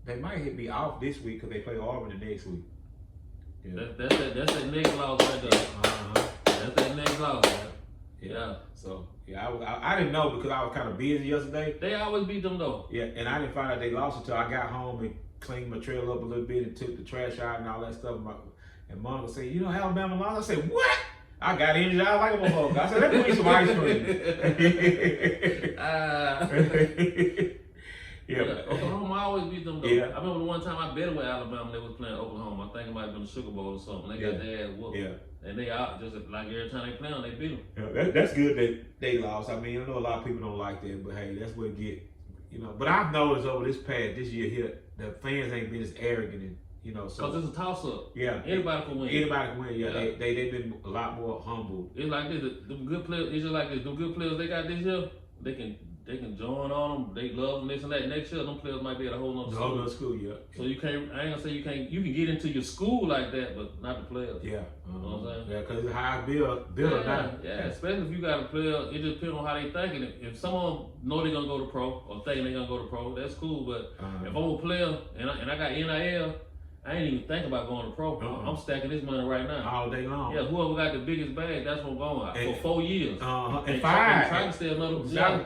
They might be off this week because they play Auburn the next week. Yeah. That's that next loss right there. That's that next loss, man. Yeah. So yeah, I didn't know because I was kind of busy yesterday. They always beat them though. Yeah, and I didn't find out they lost until I got home and cleaned my trailer up a little bit and took the trash out and all that stuff. And Mom would say, you know, Alabama lost. I said, what? I got injured. I like a motherfucker. I said, let me eat some ice cream. Yeah. Oklahoma always beat them though. Yeah. I remember the one time I bet with Alabama, they was playing Oklahoma. I think it might have been the Sugar Bowl or something. They got their ass whooped. Yeah. And they out just like every time they play them, they beat them. Yeah, that's good that they lost. I mean, I know a lot of people don't like that, but hey, that's what it get. You know, but I've noticed over this year here, the fans ain't been as arrogant and you know, so because it's a toss up. Yeah, anybody can win. Anybody can win. Yeah, they've been a lot more humble. It's like this. The good players. It's just like this. The good players they got this year. They can join on them. They love them. This and that. Next year, them players might be at a whole nother school. School, yeah. So you can't. I ain't gonna say you can't. You can get into your school like that, but not the players. Yeah. You know what I'm saying? Yeah, because it's how build now. Yeah, especially if you got a player. It just depends on how they thinking. If someone know they're gonna go to pro or think they're gonna go to pro, that's cool. But if I'm a player and I got NIL. I ain't even think about going to pro. I'm stacking this money right now. All day long. Yeah, whoever got the biggest bag, that's what I'm going for 4 years. And 5. Trying to stay another.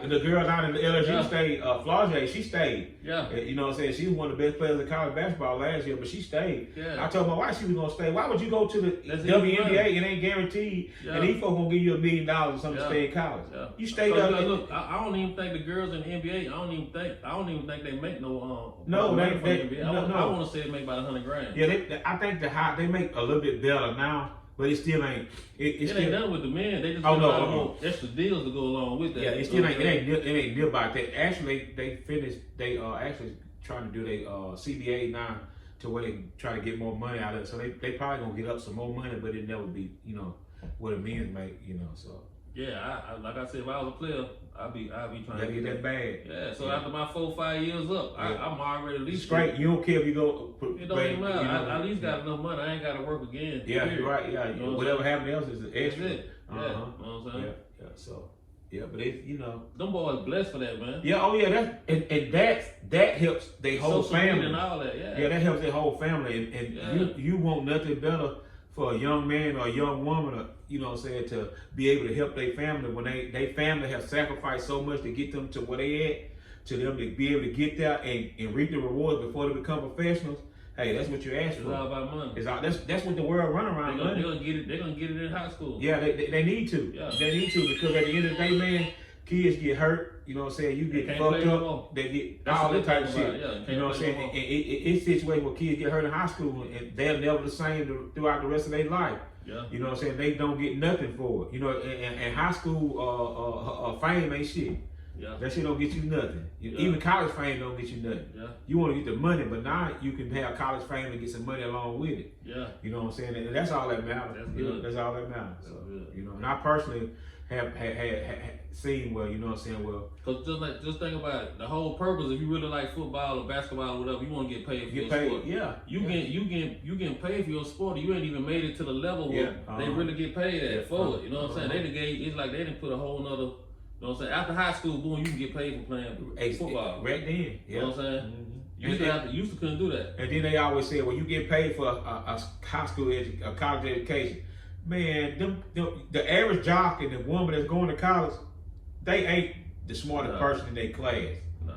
The girl down in the LSU stayed. Flaugier, she stayed. Yeah. You know what I'm saying? She was one of the best players in college basketball last year, but she stayed. Yeah. I told my wife she was gonna stay. Why would you go to the WNBA? It ain't guaranteed, and these folks gonna give you $1 million or something to stay in college. Yeah. You stay there. Look, I don't even think the girls in the NBA. I don't even think they make no. No, they NBA. I want to say they make about $100,000. Yeah, I think they make a little bit better now, but it still ain't. It still ain't done with the men. They just more extra deals to go along with that. Yeah, it still ain't. It ain't near about that. Actually, they finished. They actually trying to do their CBA now to where they try to get more money out of it. So they probably gonna get up some more money, but it never be what the men make. So. Yeah, like I said, if I was a player, I'd be trying to get that bag. Yeah, so after my 4 or 5 years up, I'm already at least straight. You don't care if you go. It don't even matter. I at least got enough money. I ain't got to work again. Yeah, you're right. Yeah, whatever happened else is extra. That's it. Yeah, you know what I'm saying? Yeah. So. Yeah, but it's them boys blessed for that, man. Yeah, oh yeah, that helps their whole family and all that. Yeah, that helps their whole family, and you want nothing better for a young man or a young woman, to be able to help their family when they family have sacrificed so much to get them to where they at, to them to be able to get there and reap the rewards before they become professionals. Hey, that's what you asked for. It's all about money. That's what the world run around. They're gonna get it. They're gonna get it in high school. Yeah, they need to. Yeah. They need to, because at the end of the day, man, kids get hurt. You know what I'm saying? You get fucked up. They get all that type of shit. You know what I'm saying? It's situations where kids get hurt in high school and they're never the same throughout the rest of their life. Yeah. You know what I'm saying? They don't get nothing for it. And high school fame ain't shit. Yeah. That shit don't get you nothing. Even college fame don't get you nothing. Yeah. You want to get the money, but now you can have college fame and get some money along with it. Yeah. You know what I'm saying? And that's all that matters. That's good. That's all that matters. That's good. And I personally have seen where, because just think about it. The whole purpose, if you really like football or basketball or whatever, you want to get paid for your sport. Yeah. You getting paid for your sport. You ain't even made it to the level where they really get paid for it. You know what I'm saying? It's like they didn't put a whole nother. You know what I'm saying? After high school, boom, you can get paid for playing football. Right then. Yeah. You know what I'm saying? Mm-hmm. Used to couldn't do that. And then they always say, well, you get paid for a high school a college education. Man, the average jock and the woman that's going to college, they ain't the smartest person in their class. Nah.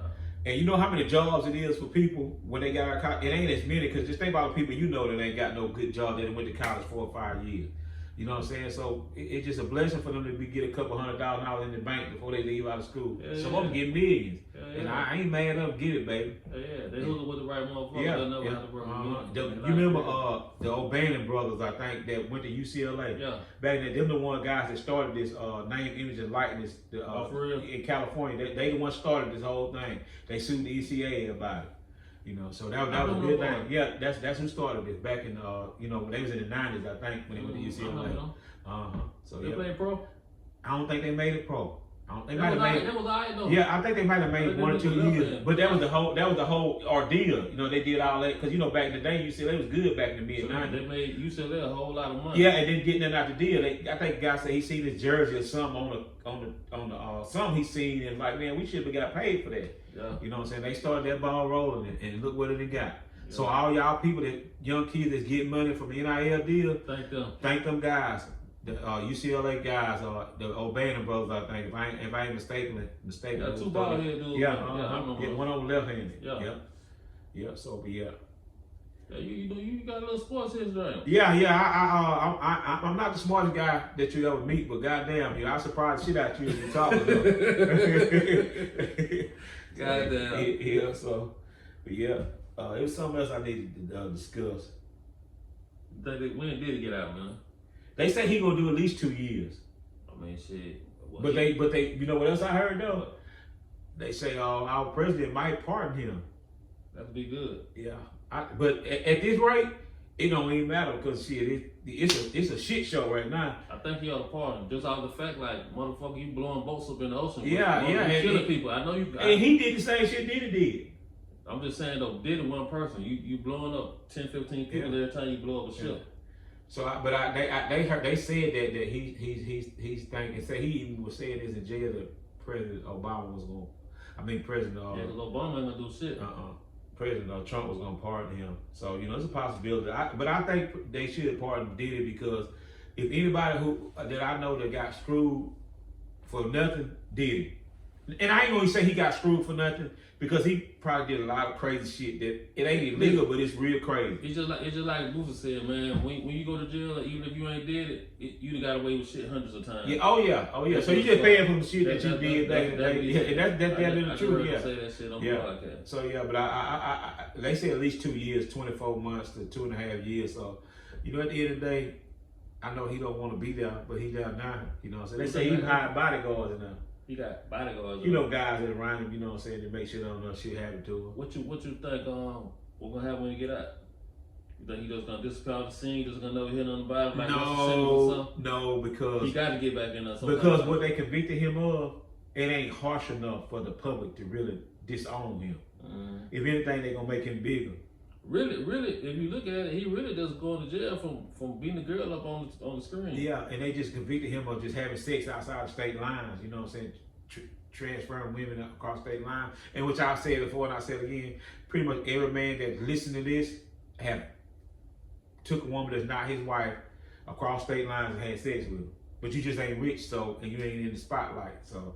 And you know how many jobs it is for people when they got out of college? It ain't as many, because just think about the people that ain't got no good job that went to college 4 or 5 years. You know what I'm saying? So it's just a blessing for them to get a couple $100,000 in the bank before they leave out of school. Some of them get millions. And I ain't mad at them get it, baby. They hook up with the right motherfucker. You remember the O'Bannon brothers, I think, that went to UCLA? Yeah. Back then, them the one guys that started this name, image, and likeness for real? In California. They the ones started this whole thing. They sued the ECA about it. So that was a good thing. Yeah, that's who started this back in when they was in the 90s, I think, when they went to UCLA. So they played pro? I don't think they made it pro. They might have made it. That was all right though. Yeah, I think they might have made 1 or 2 years. But that was the whole ordeal. They did all that because back in the day UCLA was good back in the mid 90s. They made UCLA a whole lot of money. Yeah, and then getting them out the deal. I think the guy said he seen his jersey or something on the something he seen and like, man, we should have got paid for that. Yeah. You know what I'm saying? They started that ball rolling and look what it got. Yeah. So all y'all people young kids that's getting money from the NIL deal, thank them guys. The UCLA guys, the O'Bannon brothers, I think, if I ain't mistaken. Yeah, 2 ball head dudes. Yeah, one on the left handed. Yeah. So, but yeah. Yeah, you got a little sports history. Yeah. I'm not the smartest guy that you ever meet, but goddamn, I surprised the shit out you as you talk about. Goddamn. Yeah. So, but yeah, it was something else I needed to discuss. When did it get out, man? They say he gonna do at least 2 years. I mean, shit. But they, you know what else I heard though? They say our president might pardon him. That'd be good. Yeah. But at this rate, it don't even matter because shit, it's a shit show right now. I think he ought to pardon just out of the fact, like, motherfucker, you blowing boats up in the ocean. Yeah. Killing people. I know you. And he did the same shit Diddy did. I'm just saying though, Diddy one person. You blowing up 10, 15 people every time you blow up a ship. So, they said that he's thinking. Say he even was saying this in jail that President Obama was going. President. Yeah, because Obama ain't gonna do shit. President Trump was gonna pardon him. So it's a possibility. But I think they should pardon Diddy because if anybody that I know that got screwed for nothing, Diddy. And I ain't gonna say he got screwed for nothing because he probably did a lot of crazy shit that it ain't illegal, but it's real crazy. It's just like Boofer said, man. When you go to jail, even if you ain't did it, you got away with shit hundreds of times. Yeah. Oh yeah. So you just paying for the shit that you did. That's the truth. Yeah. Say that shit on the podcast. So yeah, but I they say at least 2 years, 24 months to 2.5 years. So at the end of the day, I know he don't want to be there, but he there now. So they say he hired bodyguards in there. He got bodyguards. Guys that around him, to make sure none shit happen to him. What you think what's gonna happen when he get out? You think he just gonna disappear off the scene, just gonna never hit on the bottom like No, because he gotta get back in there. Because what they convicted him of, it ain't harsh enough for the public to really disown him. If anything, they gonna make him bigger. Really, if you look at it, he really just going to jail from beating the girl up on the screen. Yeah, and they just convicted him of just having sex outside of state lines. You know what I'm saying? Transferring women across state lines, and which I've said before and I said again. Pretty much every man that listened to this have took a woman that's not his wife across state lines and had sex with her. But you just ain't rich, and you ain't in the spotlight. So,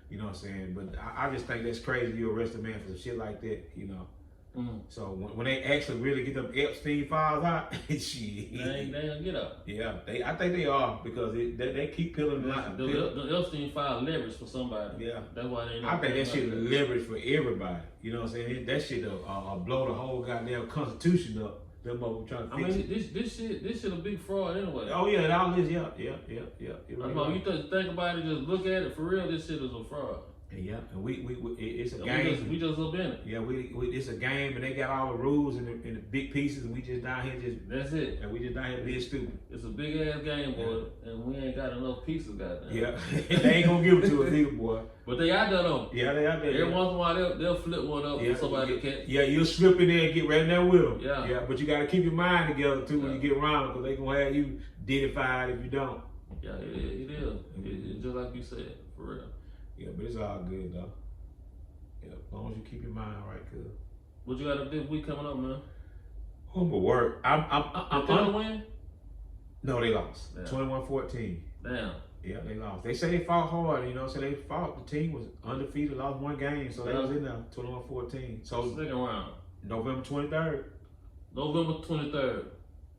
you know what I'm saying? But I just think that's crazy. You arrest a man for some shit like that. So when they actually really get them Epstein files out, shit. They ain't gonna get up. Yeah, I think they are because they keep peeling the Epstein file leverage for somebody. Yeah, that's why they. I think that shit leverage for everybody. You know what I'm saying? That shit blow the whole goddamn Constitution up. Them motherfuckers trying to fix it. This shit a big fraud anyway. Oh yeah, it all is. Yeah. That's why you think about it, just look at it for real. This shit is a fraud. Yeah, and it's a game. We just up in it. Yeah, it's a game, and they got all the rules and the big pieces, and we just down here That's it. And we just down here being stupid. It's a big ass game, boy, and we ain't got enough pieces, goddamn. Yeah, they ain't gonna give it to us either, boy. But they out there though. Yeah, they out there. Every once in a while they'll flip one up for somebody that Yeah, you'll slip in there and get right in there with them. Yeah. But you gotta keep your mind together too when you get around them, because they gonna have you diddified if you don't. Yeah, it is. It's just like you said, for real. Yeah, but it's all good though. Yeah, as long as you keep your mind right, cuz. What you got this week coming up, man? Humble work. I'm win? No, they lost. 21-14. Damn. Yeah, they lost. They say they fought hard, so they fought. The team was undefeated, lost one game, so they was in there 21-14. So second round. November 23rd. November 23rd.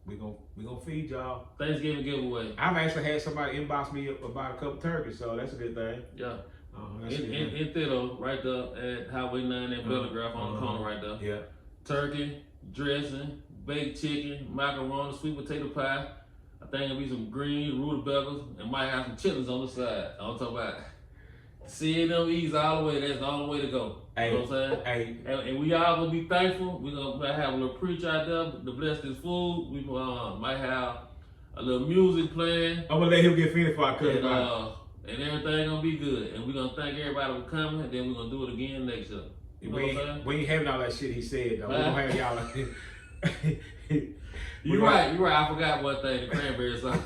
We gonna feed y'all. Thanksgiving giveaway. I've actually had somebody inbox me about a couple turkeys, so that's a good thing. Yeah. In Thitto, right there at Highway 9 and Bellegraph on the corner right there. Yeah. Turkey, dressing, baked chicken, macaroni, sweet potato pie. I think it'll be some green rutabagas and might have some chitlins on the side. I'm talking about seeing them ease all the way. That's the only way to go. Hey, you know what I'm saying? Hey. And we all gonna be thankful. We're gonna have a little preach out there to bless this food. We might have a little music playing. I'm gonna let him get finished before I cut him out. And everything gonna be good. And we're gonna thank everybody for coming. And then we're gonna do it again next year. You know what I'm saying? We ain't having all that shit he said though. We're gonna have y'all You're right. I forgot one thing, the cranberry sauce.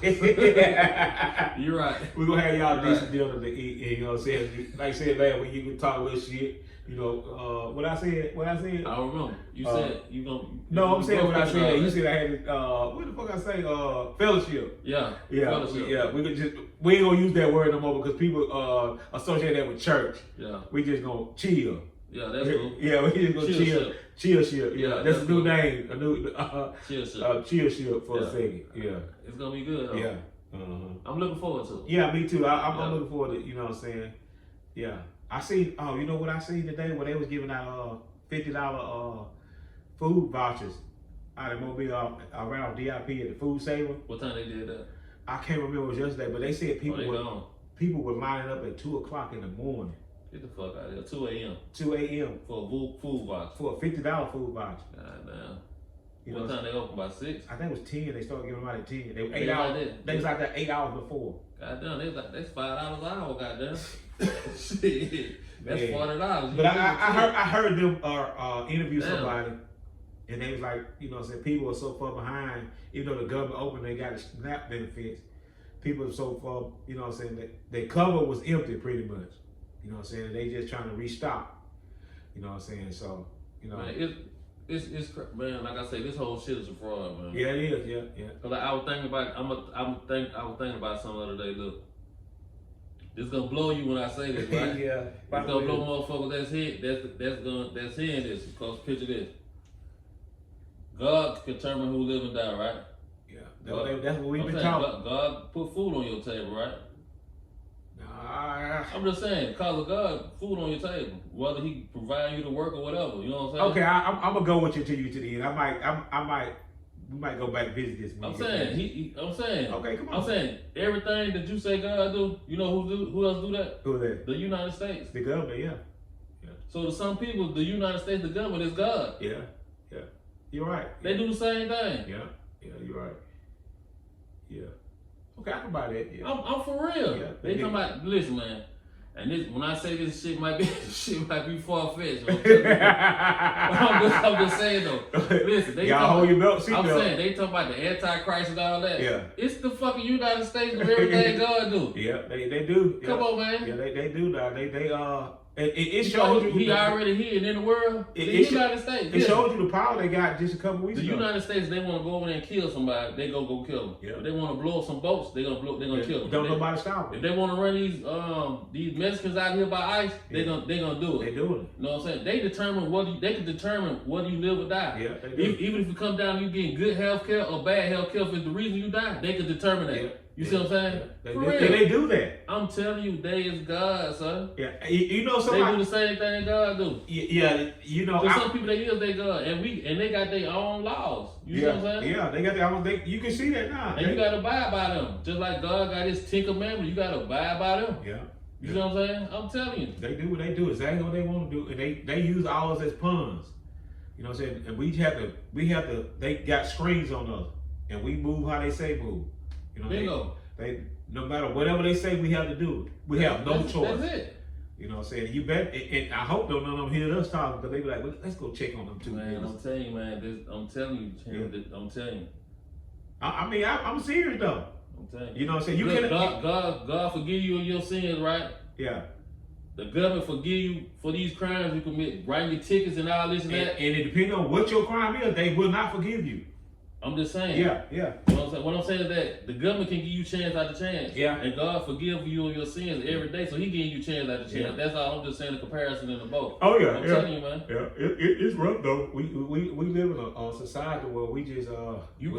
You're right. We're gonna have y'all decent dinner to eat, and you know what I'm saying? Like I said last week, you can talk a little shit. What I said? I don't remember. You said you gonna. No, I'm saying what I said. You said I had what the fuck I say? Fellowship. Yeah. Fellowship. Yeah. We ain't gonna use that word no more because people associate that with church. Yeah. We just gonna chill. Yeah, that's cool. Yeah, we just gonna chill. Chill ship. Yeah, that's a new cool. name. A new chill ship. Chill ship for a second. Yeah. It's gonna be good. Though. Yeah. I'm looking forward to it. Yeah, me too. I'm looking forward to. You know what I'm saying? Yeah. I see. Oh, you know what I seen today? Where they was giving out $50 food vouchers out of Mobile around DIP at the Food Saver. What time they did that? I can't remember. It was yesterday, but they said people were lining up at 2:00 in the morning. Get the fuck out of here. 2 a.m. 2 a.m. for a food voucher. For a $50 food voucher. God damn. What time they open? By 6? I think it was 10. They started giving them out at 10. They were 8 hours. They was out there 8 hours before. Goddamn, that's $5 an hour. Goddamn. Shit, that's $40. But I heard them interview somebody, and they was like, you know, saying people are so far behind. Even though the government opened, they got SNAP benefits. People are so far, you know, what I'm saying that their cover was empty pretty much. You know what I'm saying? They just trying to restock. You know what I'm saying? So, you know. Man, man. Like I say, this whole shit is a fraud, man. Yeah, it is. Yeah. Cause like, I was thinking about, I was thinking about something the other day. Look, this gonna blow you when I say this, right? Yeah. It's gonna blow motherfuckers that's hearing this. Because picture this. God can determine who live and die, right? Yeah. That's what we've been saying, talking. God put food on your table, right? Nah. I'm just saying, because of God, food on your table. Whether he provide you the work or whatever, you know what I'm saying? Okay, I'm gonna go with you to the end. We might go back and visit this. I'm saying, I'm saying. Okay, come on. I'm saying everything that you say God do. You know who else do that? Who that? The United States. The government, yeah. So to some people, the United States, the government is God. Yeah. You're right. They do the same thing. Yeah, you're right. Yeah. Okay, I can buy that. Yeah. I'm for real. Yeah, they talking about, listen, man. And this, when I say this shit might be far fetched. I'm just saying though. Listen, they y'all hold your belt. I'm saying they talking about the Antichrist and all that. Yeah. It's the fucking United States of everything God do. Yeah, they do. Come on, man. Yeah, they do now. It shows you he already here in the world. The United States. It shows you the power they got just a couple weeks ago. The United States, they want to go over there and kill somebody, they go kill them. Yeah. If they want to blow up some boats, they gonna kill them. Don't nobody stop them. If they want to run these Mexicans out here by ICE, they gonna do it. They doing it. You know what I'm saying? They can determine whether you live or die. Yeah, they do. Even if you come down and you getting good health care or bad health care for the reason you die, they can determine that. Yeah. You see what I'm saying? They do that. I'm telling you, they is God, son. Yeah, you know somebody. They do the same thing God do. Yeah, you know. Some people they is their God, and they got their own laws. You see what I'm saying? Yeah, they got their own. You can see that now. And you gotta abide by them, just like God got His 10 Commandments. You gotta abide by them. Yeah. You see what I'm saying? I'm telling you. They do what they do, exactly what they want to do, and they use ours as puns. You know what I'm saying? And we have to. They got screens on us, and we move how they say move. You know. They no matter whatever they say, we have to do it. We have no choice. That's it. You know what I'm saying? You bet, and I hope none of them hear us talking, because they be like, well, let's go check on them too. Man, I'm telling you, man. I'm telling you. I'm telling you. I mean, I'm serious though. I'm telling you. You know what I'm saying? You Look, can God forgive you of your sins, right? Yeah. The government forgive you for these crimes you commit, writing your tickets and all this and that. And it depends on what your crime is, they will not forgive you. I'm just saying. Yeah. What I'm saying is that the government can give you chance after chance. Yeah. And God forgive you of your sins every day, so He giving you chance after chance. Yeah. That's all. I'm just saying the comparison in the boat. Oh yeah. I'm telling you, man. Yeah. It's rough though. We live in a society where we just You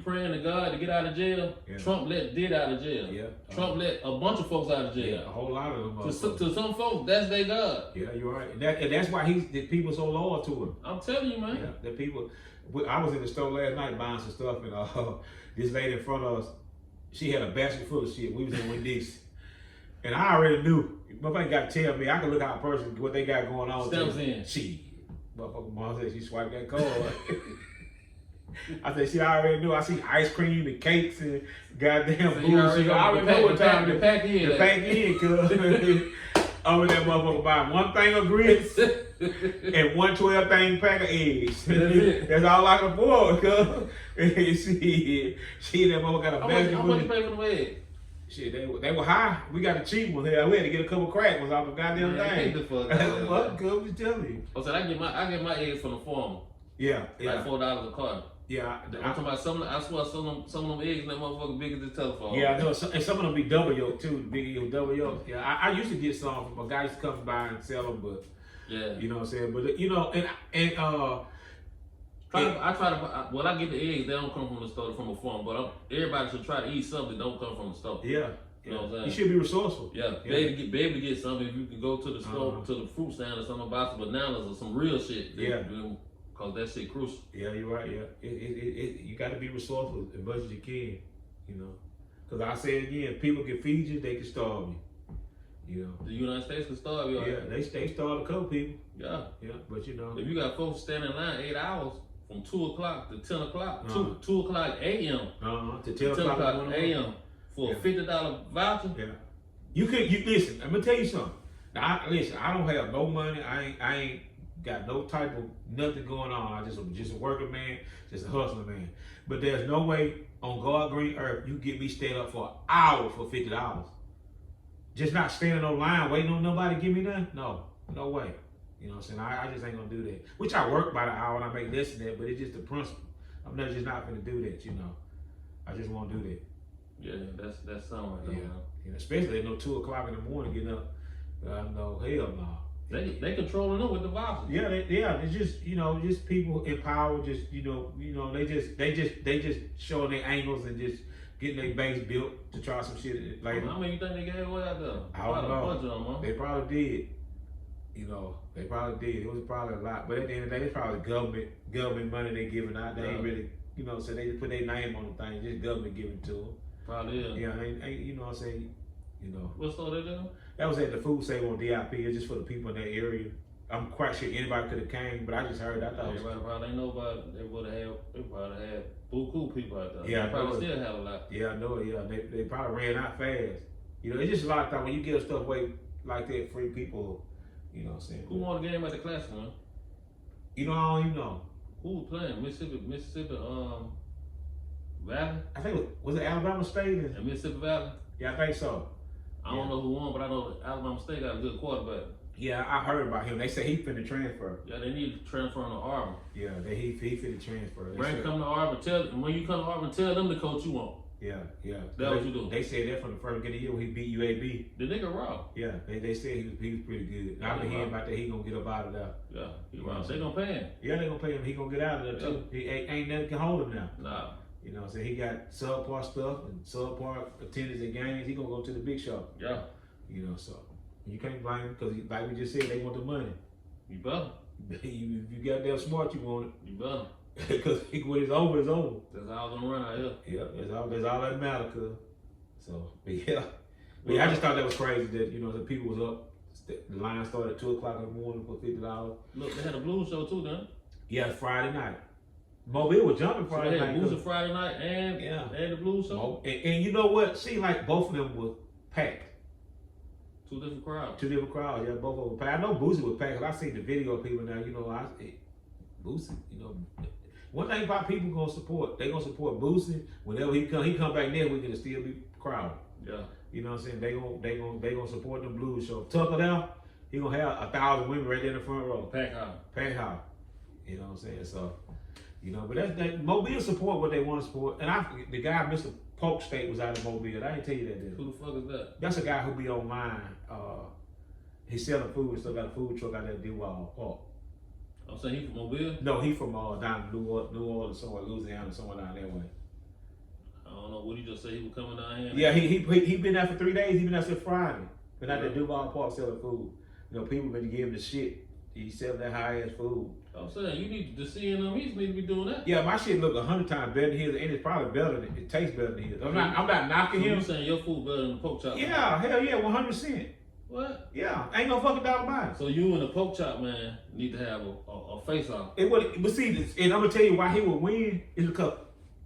praying to God to get out of jail. Yeah. Trump did out of jail. Yeah. Trump let a bunch of folks out of jail. Yeah, a whole lot of them. To some folks, that's their God. Yeah, you're right. And that's why the people so loyal to him. I'm telling you, man. Yeah, the people. I was in the store last night buying some stuff, and this lady in front of us, she had a basket full of shit. We was in Winn-Dixie, and I already knew. Motherfucker got to tell me. I can look out a person what they got going on. Steps in. Shit. Motherfucker mom said she swiped that card. I said she already knew. I see ice cream and cakes and goddamn bullshit. I already know what time the pack in. The pack in, cuz. I'm in that motherfucker buying one thing of grits and 112 thing pack of eggs. That's all I can afford, cuz. She that motherfucker got a basket. How much you pay for the eggs? Shit, they were high. We got the cheap ones here. We had to get a couple crack ones off the goddamn thing. What? Cuz, I'm telling you. I said I get my eggs from the farmer. Yeah. Like $4 a carton. Yeah, I'm talking about I swear some of them eggs in that motherfucker big as the telephone. Yeah, I know. And some of them be double yolk too, big yolk, double yolk. Yeah, I used to get some from a guy used to come by and sell them, but yeah, you know what I'm saying. But you know, when I get the eggs, they don't come from the store, from a farm. But everybody should try to eat something that don't come from the store. Yeah. You know what I'm saying? You should be resourceful. Yeah, be able to get something. If you can go to the store, to the fruit stand or something, buy some bananas or some real shit. Yeah. Cause that shit crucial. Yeah, you're right. Yeah, you got to be resourceful as much as you can. You know, because I say it again, people can feed you, they can starve you. You know, the United States can starve you. Yeah, they starve a couple people. Yeah, but you know, if you got folks standing in line 8 hours from 2 o'clock to 10 o'clock, 2 o'clock a.m. To 10 o'clock a.m. for a $50 voucher. Yeah, you listen. I'm gonna tell you something. Now, I don't have no money. I ain't got no type of nothing going on. I just a working man, just a hustling man. But there's no way on God green earth you get me staying up for an hour for $50. Just not standing on line waiting on nobody to give me nothing. No way. You know what I'm saying? I just ain't gonna do that. Which I work by the hour and I make less than that, but it's just the principle. I'm not just not gonna do that, you know. I just won't do that. Yeah, that's something right there, Yeah. man. And especially at 2 o'clock in the morning getting up. No, hell no. They controlling them with the vouchers. Yeah, it's just just people empowered, just they just showing their angles and just getting their base built to try some shit. Like, How many you think they gave away out there? I don't know. A bunch of them, huh? They probably did. They probably did. It was probably a lot, but at the end of the day, it's probably government money they giving out. They ain't really, so they just put their name on the thing. Just government giving to them. Probably is. Yeah, ain't what I'm saying. What store they doing? That was at the food save on DIP. It's just for the people in that area. I'm quite sure anybody could have came, but I just heard. I thought Everybody probably ain't know about it. They probably had cool people out there. Yeah, they probably still have a lot. Yeah, I know it. Yeah, they probably ran out fast. It's just a lot of time when you give stuff away like that, free people. You know what I'm saying? Who won the game at the Classic, man? I don't even know. Who was playing? Mississippi, Valley? I think was it Alabama State and Mississippi Valley? Yeah, I think so. I don't know who won, but I know Alabama State got a good quarterback. Yeah, I heard about him. They say he finna transfer. Yeah, they need to transfer on to Auburn. Yeah, he finna transfer. Come to Auburn. When you come to Auburn, tell them the coach you want. Yeah. That's what you do. They said that from the first beginning of the year when he beat UAB. The nigga raw. Yeah, they said he was pretty good. I've been hearing about that. He gonna get up out of there. Yeah, he raw. They gonna pay him. Yeah, they gonna pay him. He gonna get out of there too. He ain't nothing can hold him now. Nah. So he got subpar stuff and subpar attendance at games. He gonna go to the big show. Yeah. So you can't blame him because, like we just said, they want the money. You better. If you got that smart, you want it. You better. Because when it's over, it's over. That's all gonna run out here. Yeah, that's all that matters, cuz. So, but I just thought that was crazy that, the people was up. The line started at 2 o'clock in the morning for $50. Look, they had a blues show too, then. Yeah, Friday night. Mobile was jumping Friday so night. Blues Friday night and the blues show. And you know what? See, like both of them were packed. Two different crowds. Yeah, both of them packed. I know Boosie was packed. I seen the video of people now. Boosie. One thing about people gonna support, they gonna support Boosie. Whenever he come back next week, it'll still be crowded. Yeah. You know what I'm saying? They gonna support the blues show. Tucker there, he gonna have 1,000 women right there in the front row. Pack house. You know what I'm saying? So, but that Mobile support what they want to support. And the guy, Mr. Polk State, was out of Mobile. I didn't tell you that. Who the fuck is that? That's a guy who be online. He's selling food and stuff. Got a food truck out there in Duval Park. I'm saying he from Mobile? No, he from down in New Orleans, somewhere, Louisiana, somewhere down that way. I don't know. What he just say? He was coming down here? Yeah, he been there for 3 days. He been there since Friday. Been out there at Duval Park selling food. People been giving the shit. He's selling that high ass food. I'm saying you need to see him. He need to be doing that. Yeah, my shit look 100 times better than his, and it's probably better than it tastes better than his. I'm not knocking him. You saying your food better than the pork chop? Yeah, hell yeah, 100%. What? Yeah, ain't no fucking doubt about it. So you and the pork chop man need to have a face off. But see, and I'm gonna tell you why he would win is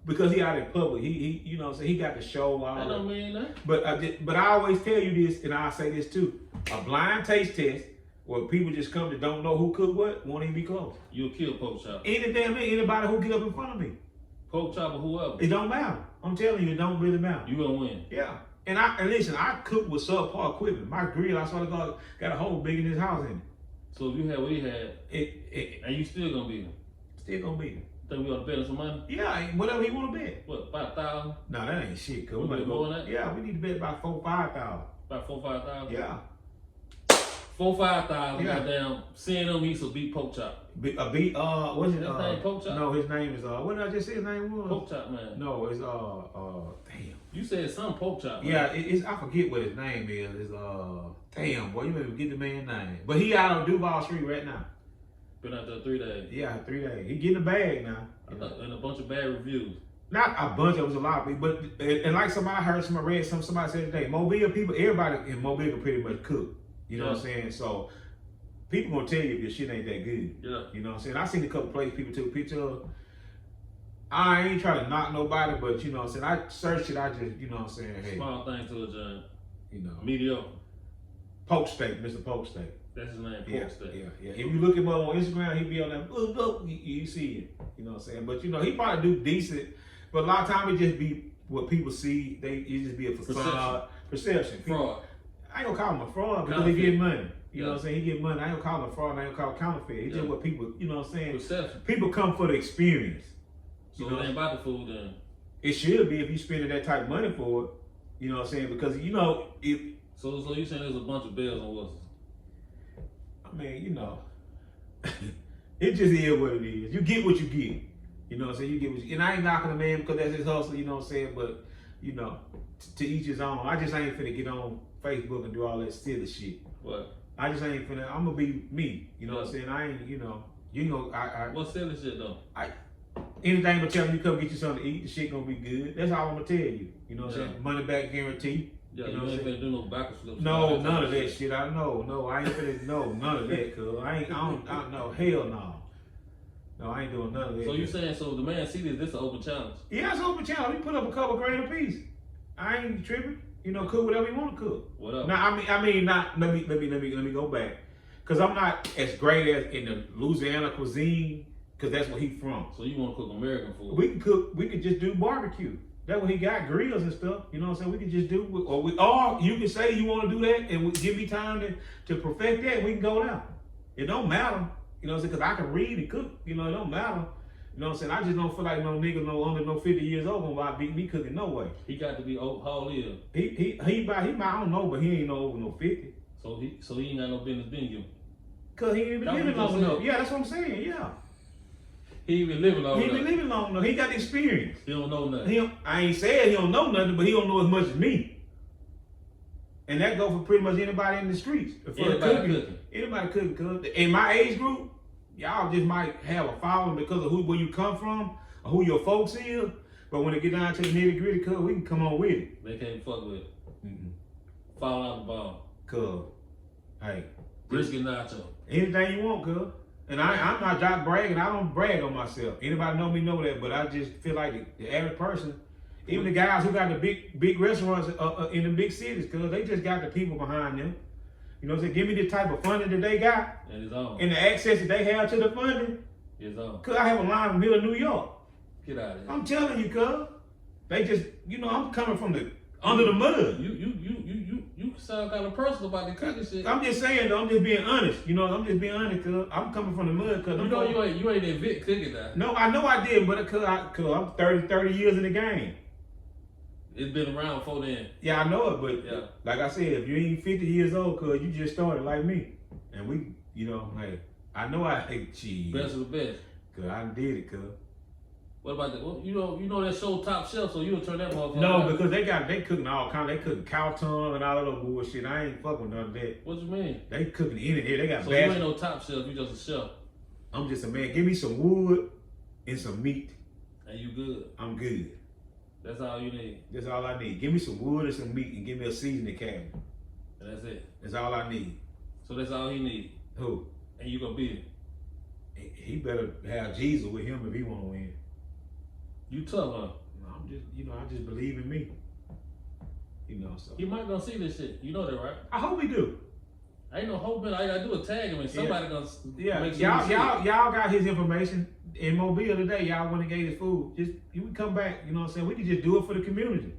because he out in public. He he got the show. That don't mean that. But I always tell you this, and I say this too: a blind taste test where people just come that don't know who cooked what won't even be close. You'll kill pork chop. Anybody who get up in front of me. Pork chop or whoever. It don't matter. I'm telling you, it don't really matter. You gonna win. Yeah. And listen, I cook with subpar equipment. My grill, I swear to God, got a hole big in this house in it. So if you had what he had, and you still gonna beat him? Still gonna beat him. Think we ought to bet him some money? Yeah, whatever he want to bet. What, 5,000? No, that ain't shit. We better go on that? Yeah, we need to bet about 4,000-5,000. About 4,000-5,000? Yeah. 4,000-5,000. Yeah. Goddamn, seeing him eat some beef pork chop. What's his His name Pork Chop? No, his name is what did I just say his name was? Pork chop man. No, it's damn. You said some pork chop. Man. Yeah, it's I forget what his name is. It's damn boy, you made me get the man's name. But he out on Duval Street right now. Been out there 3 days. Yeah, 3 days. He getting a bag now. And a bunch of bad reviews. Not a bunch, it was a lot of people, but and like somebody heard, somebody said today, Mobile people, everybody in Mobile can pretty much cook. You know what I'm saying? So people gonna tell you if your shit ain't that good. Yeah. You know what I'm saying? I seen a couple places people took pictures. I ain't trying to knock nobody, but you know what I'm saying? I searched it, I just, you know what I'm saying? Hey, small thing to a giant. You know. Mediocre. Polk Steak, Mr. Polk Steak. That's his name, Polk Steak. Yeah. If you look him up on Instagram, he be on that, you see it. You know what I'm saying? But you know, he probably do decent, but a lot of times it just be what people see, it just be a facade, perception. Fraud. I ain't gonna call him a fraud because he get money. You know what I'm saying? He get money. I ain't gonna call him fraud. I ain't gonna call it counterfeit. It's just what people, you know what I'm saying? Perception. People come for the experience. So You know? it ain't about the food then. It should be if you spending that type of money for it. You know what I'm saying? Because you know, So you saying there's a bunch of bells and whistles? I mean, you know, it just is what it is. You get what you get. You know what I'm saying? You get what you, and I ain't knocking a man because that's his hustle, you know what I'm saying? But, you know, to each his own. I just ain't finna get on Facebook and do all that silly shit. What? I just ain't finna, I'm gonna be me. You know what I'm saying? I ain't, you know, What silly shit though? Anything but telling you come get you something to eat, the shit gonna be good. That's all I'm gonna tell you. You know what I'm saying? Money back guarantee. Yeah, you you know ain't finna do no backwards flips. No, none of that shit. I know. No, I ain't finna, no, none of that, cuz. I don't know. Hell no. No, I ain't doing none of that. So you saying, so the man see this an open challenge? Yeah, it's open challenge. We put up a couple grand a piece. I ain't tripping. You know, cook whatever you want to cook. Whatever. Now, I mean, not. Let me go back, cause I'm not as great as in the Louisiana cuisine, cause that's where he from. So you want to cook American food? We can cook. We could just do barbecue. That's what he got, grills and stuff. You know what I'm saying? We can just do, or you can say you want to do that, and give me time to perfect that. We can go down. It don't matter. You know what I'm saying? Because I can read and cook. You know, it don't matter. You know what I'm saying? I just don't feel like no nigga under 50 years old gonna beat me cooking no way. He got to be old, how old is He I don't know, but he ain't no over no 50. So he ain't got no business being you. Cause he ain't been living long enough. Yeah, that's what I'm saying, yeah. He ain't been living long He enough. ain't been living long enough. He got the experience. He don't know nothing. I ain't saying he don't know nothing, but he don't know as much as me. And that go for pretty much anybody in the streets. Anybody cooking. Anybody cooking, cuz. In my age group, y'all just might have a following because of where you come from or who your folks is. But when it get down to the nitty gritty, cuz, we can come on with it. They can't fuck with it. Fall out the ball. Cuz, hey. Brisket nacho. Anything you want, cuz. And I'm not jock bragging. I don't brag on myself. Anybody know me know that, but I just feel like the average person, even the guys who got the big restaurants in the big cities, cuz they just got the people behind them. You know what I'm saying? Give me the type of funding that they got. And it's on. And the access that they have to the funding. It's on. Cuz I have a line in the middle of New York. Get out of here. I'm telling you, cuz. They just, you know, I'm coming from under the mud. You sound kind of personal about the cooking shit. I'm just saying though, I'm just being honest. You know, I'm just being honest, cuz. I'm coming from the mud, cuz. You know you ain't in Vic cooking now. No, I know I did, but cuz I'm 30 years in the game. It's been around before then. Yeah, I know it, but Yeah. like I said, if you ain't 50 years old, cuz you just started like me. And we, you know, hey, I know I hate cheese. Best of the best. Cuz I did it, cuz. What about that? Well, you know that show Top Shelf, so you'll turn that motherfucker No, out. because they cooking all kind. They cooking cow tongue and all that other bullshit. I ain't fucking with none of that. What you mean? They cooking in here. They got So you bad. ain't no Top Shelf, you just a chef. I'm just a man. Give me some wood and some meat. And you good. I'm good. That's all you need. That's all I need. Give me some wood and some meat and give me a seasoning cabinet. And that's it. That's all I need. So that's all he need. Who? And you gonna beat him. He better have Jesus with him if he want to win. You tough, huh? I'm just, you know, I just believe in me. You know, so. He might gonna see this shit. You know that, right? I hope he do. Ain't no hope in it. All you gotta do is tag him and somebody gonna make sure y'all got his information in Mobile today. Y'all went and gave his food. Just you would come back. You know what I'm saying? We could just do it for the community.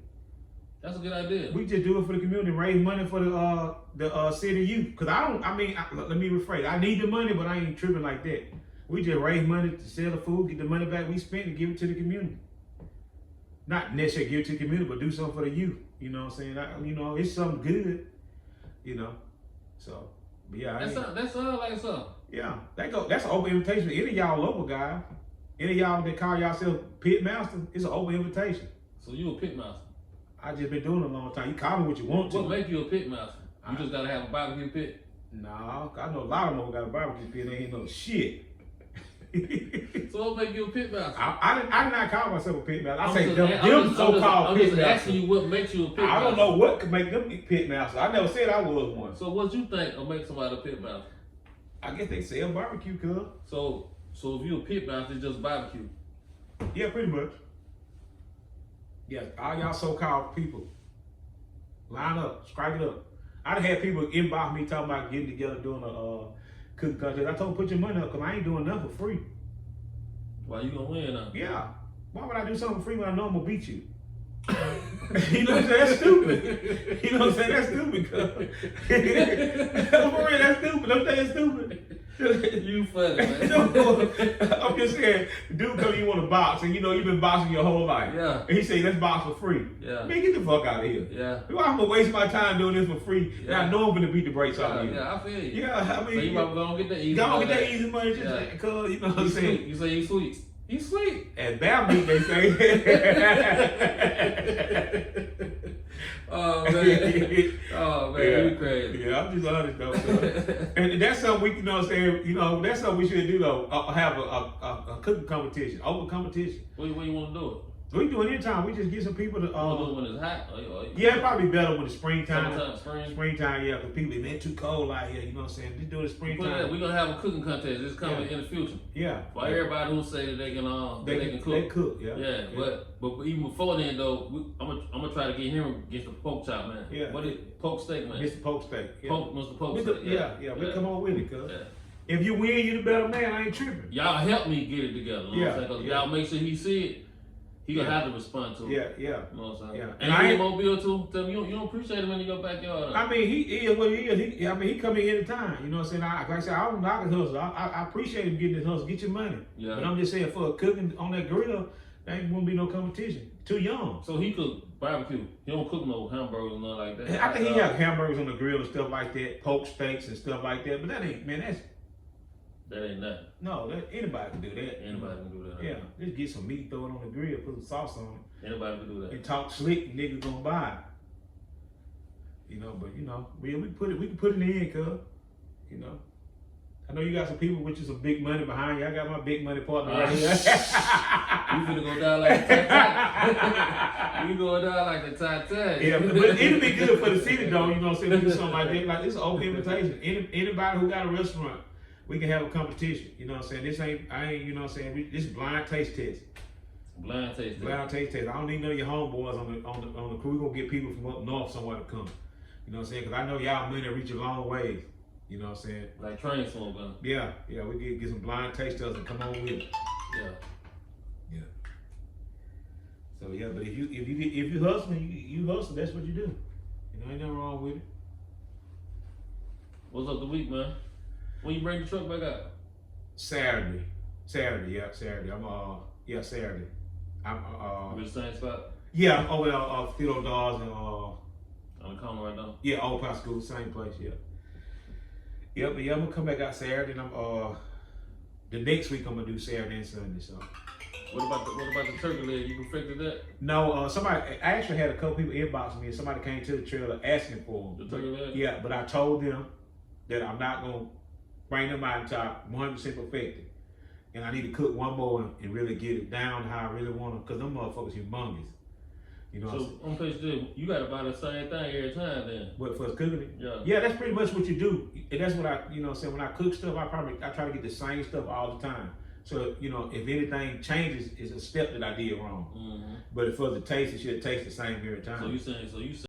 That's a good idea. We just do it for the community, raise money for the city youth. Cause let me rephrase. I need the money, but I ain't tripping like that. We just raise money to sell the food, get the money back we spent, and give it to the community. Not necessarily give it to the community, but do something for the youth. You know what I'm saying? You know, it's something good. You know, so but yeah. That sounds like something. Yeah, that's an open invitation to any of y'all local guys. Any of y'all that call yourself pit master, it's an open invitation. So you a pit master? I just been doing it a long time. You call me what you want to. What make you a pit master? You just gotta have a barbecue pit? No, I know a lot of them got a barbecue pit. They ain't no shit. So what make you a pit master? I did not call myself a pit master. I say them I'm so-called pit just masters. asking you what makes you a pit master. I don't know what could make them pit masters. I never said I was one. So what you think will make somebody a pit master? I guess they sell barbecue, cuz. So if you a pit master, it's just barbecue. Yeah, pretty much. Yeah, all y'all so-called people, line up, strike it up. I done had people inbox me talking about getting together doing a cooking contest. I told them put your money up because I ain't doing nothing for free. Why you gonna win now? Yeah. Why would I do something for free when I know I'm gonna beat you? You know what I'm saying? That's stupid. You know what I'm saying? That's stupid. For real, that's stupid. I'm saying stupid. You funny, man. I'm just saying, dude come you want to box, and you know you've been boxing your whole life. Yeah. And he say, let's box for free. Yeah. Man, get the fuck out of here. Yeah. Why I'm gonna waste my time doing this for free? Yeah. And I know I'm gonna beat the brakes off of you. Yeah, I feel you. Yeah, I mean, So you might go and get that easy go money. get that easy money, just cause you know what I'm saying. You say he's sweet. He's sweet. At Bama, they say. Oh man. Oh man, Yeah. you crazy. Yeah, I'm just honest though. And that's something we, you know what I'm saying, you know, that's something we should do though. Have a cooking competition, open competition. What you want to do it? We can do it anytime. We just get some people to. You want to do it when it's hot? Yeah, it'd probably be better with the springtime. Spring. Springtime, yeah, because people, man, too cold out here. You know what I'm saying? Just do it in springtime. We're gonna have a cooking contest. It's coming in the future. Yeah. For everybody who say that they can cook. They cook, yeah. Yeah, but even before then though, I'm gonna try to get him against the pork chop man. Yeah. What is poke steak man? Mr. Poke Steak. Yeah. Mr. Poke Steak. Yeah. We come on with it, cuz. Yeah. If you win, you the better man. I ain't tripping. Y'all help me get it together. You know what I'm saying? 'Cause Yeah. y'all make sure he see it. He gonna have to respond to it. Yeah. You know what I'm saying? Yeah. And I in Mobile too. Tell me you don't appreciate him in your backyard. I mean, he is what he is. He come in anytime. You know what I'm saying? Like I said, I don't knock his hustle. I appreciate him getting his hustle. Get your money. Yeah. But I'm just saying, for cooking on that grill, there ain't gonna be no competition. Too young. So he cook barbecue. He don't cook no hamburgers and nothing like that. I think he have hamburgers on the grill and stuff like that, poke steaks and stuff like that. But that ain't, man, That ain't nothing. no, anybody can do that. Anybody can do that. Yeah, just get some meat, throw it on the grill, put some sauce on it, Anybody can do that. and talk slick, niggas gonna buy it. You know, but you know, we can put it in, cuz. You know. I know you got some people with you some big money behind you. I got my big money partner right here. You finna go down like the Titanic. You going down like the Titanic. Yeah, but it'll be good for the city though, you know what I'm saying? We do something like that. Like, it's an open invitation. Anybody who got a restaurant, we can have a competition. You know what I'm saying? I ain't, you know what I'm saying? This is blind taste test. Blind taste. Blind taste test. I don't need none of your homeboys on the crew. We're gonna get people from up north somewhere to come. You know what I'm saying? Because I know y'all money reach a long ways. You know what I'm saying? Like train song gun. Yeah, we get some blind taste tests and come on with it. Yeah. So yeah, but if you hustle, you hustle. That's what you do. You know, ain't nothing wrong with it. What's up the week, man? When you bring the truck back out? Saturday. Yeah, Saturday. Saturday. We the same spot? Yeah, I'm over at Theodore Dawes and On the corner right now? yeah, Old Pine School, same place, yeah. Yeah, but yeah, I'm gonna come back out Saturday, and I'm the next week I'm gonna do Saturday and Sunday. So. What about the turkey leg? You perfected that? No, I actually had a couple people inbox me, and somebody came to the trailer asking for them. The turkey leg? Yeah, but I told them that I'm not gonna bring them out until 100% perfected, and I need to cook one more and really get it down to how I really want them, cause them motherfuckers humongous. You know. So on page 2, you gotta buy the same thing every time then. What, for us cooking it? Yeah. Yeah, that's pretty much what you do. And that's what I, you know what I'm saying, when I cook stuff, I try to get the same stuff all the time. So, you know, if anything changes, it's a step that I did wrong. Mm-hmm. But for the taste, it should taste the same every time. So you saying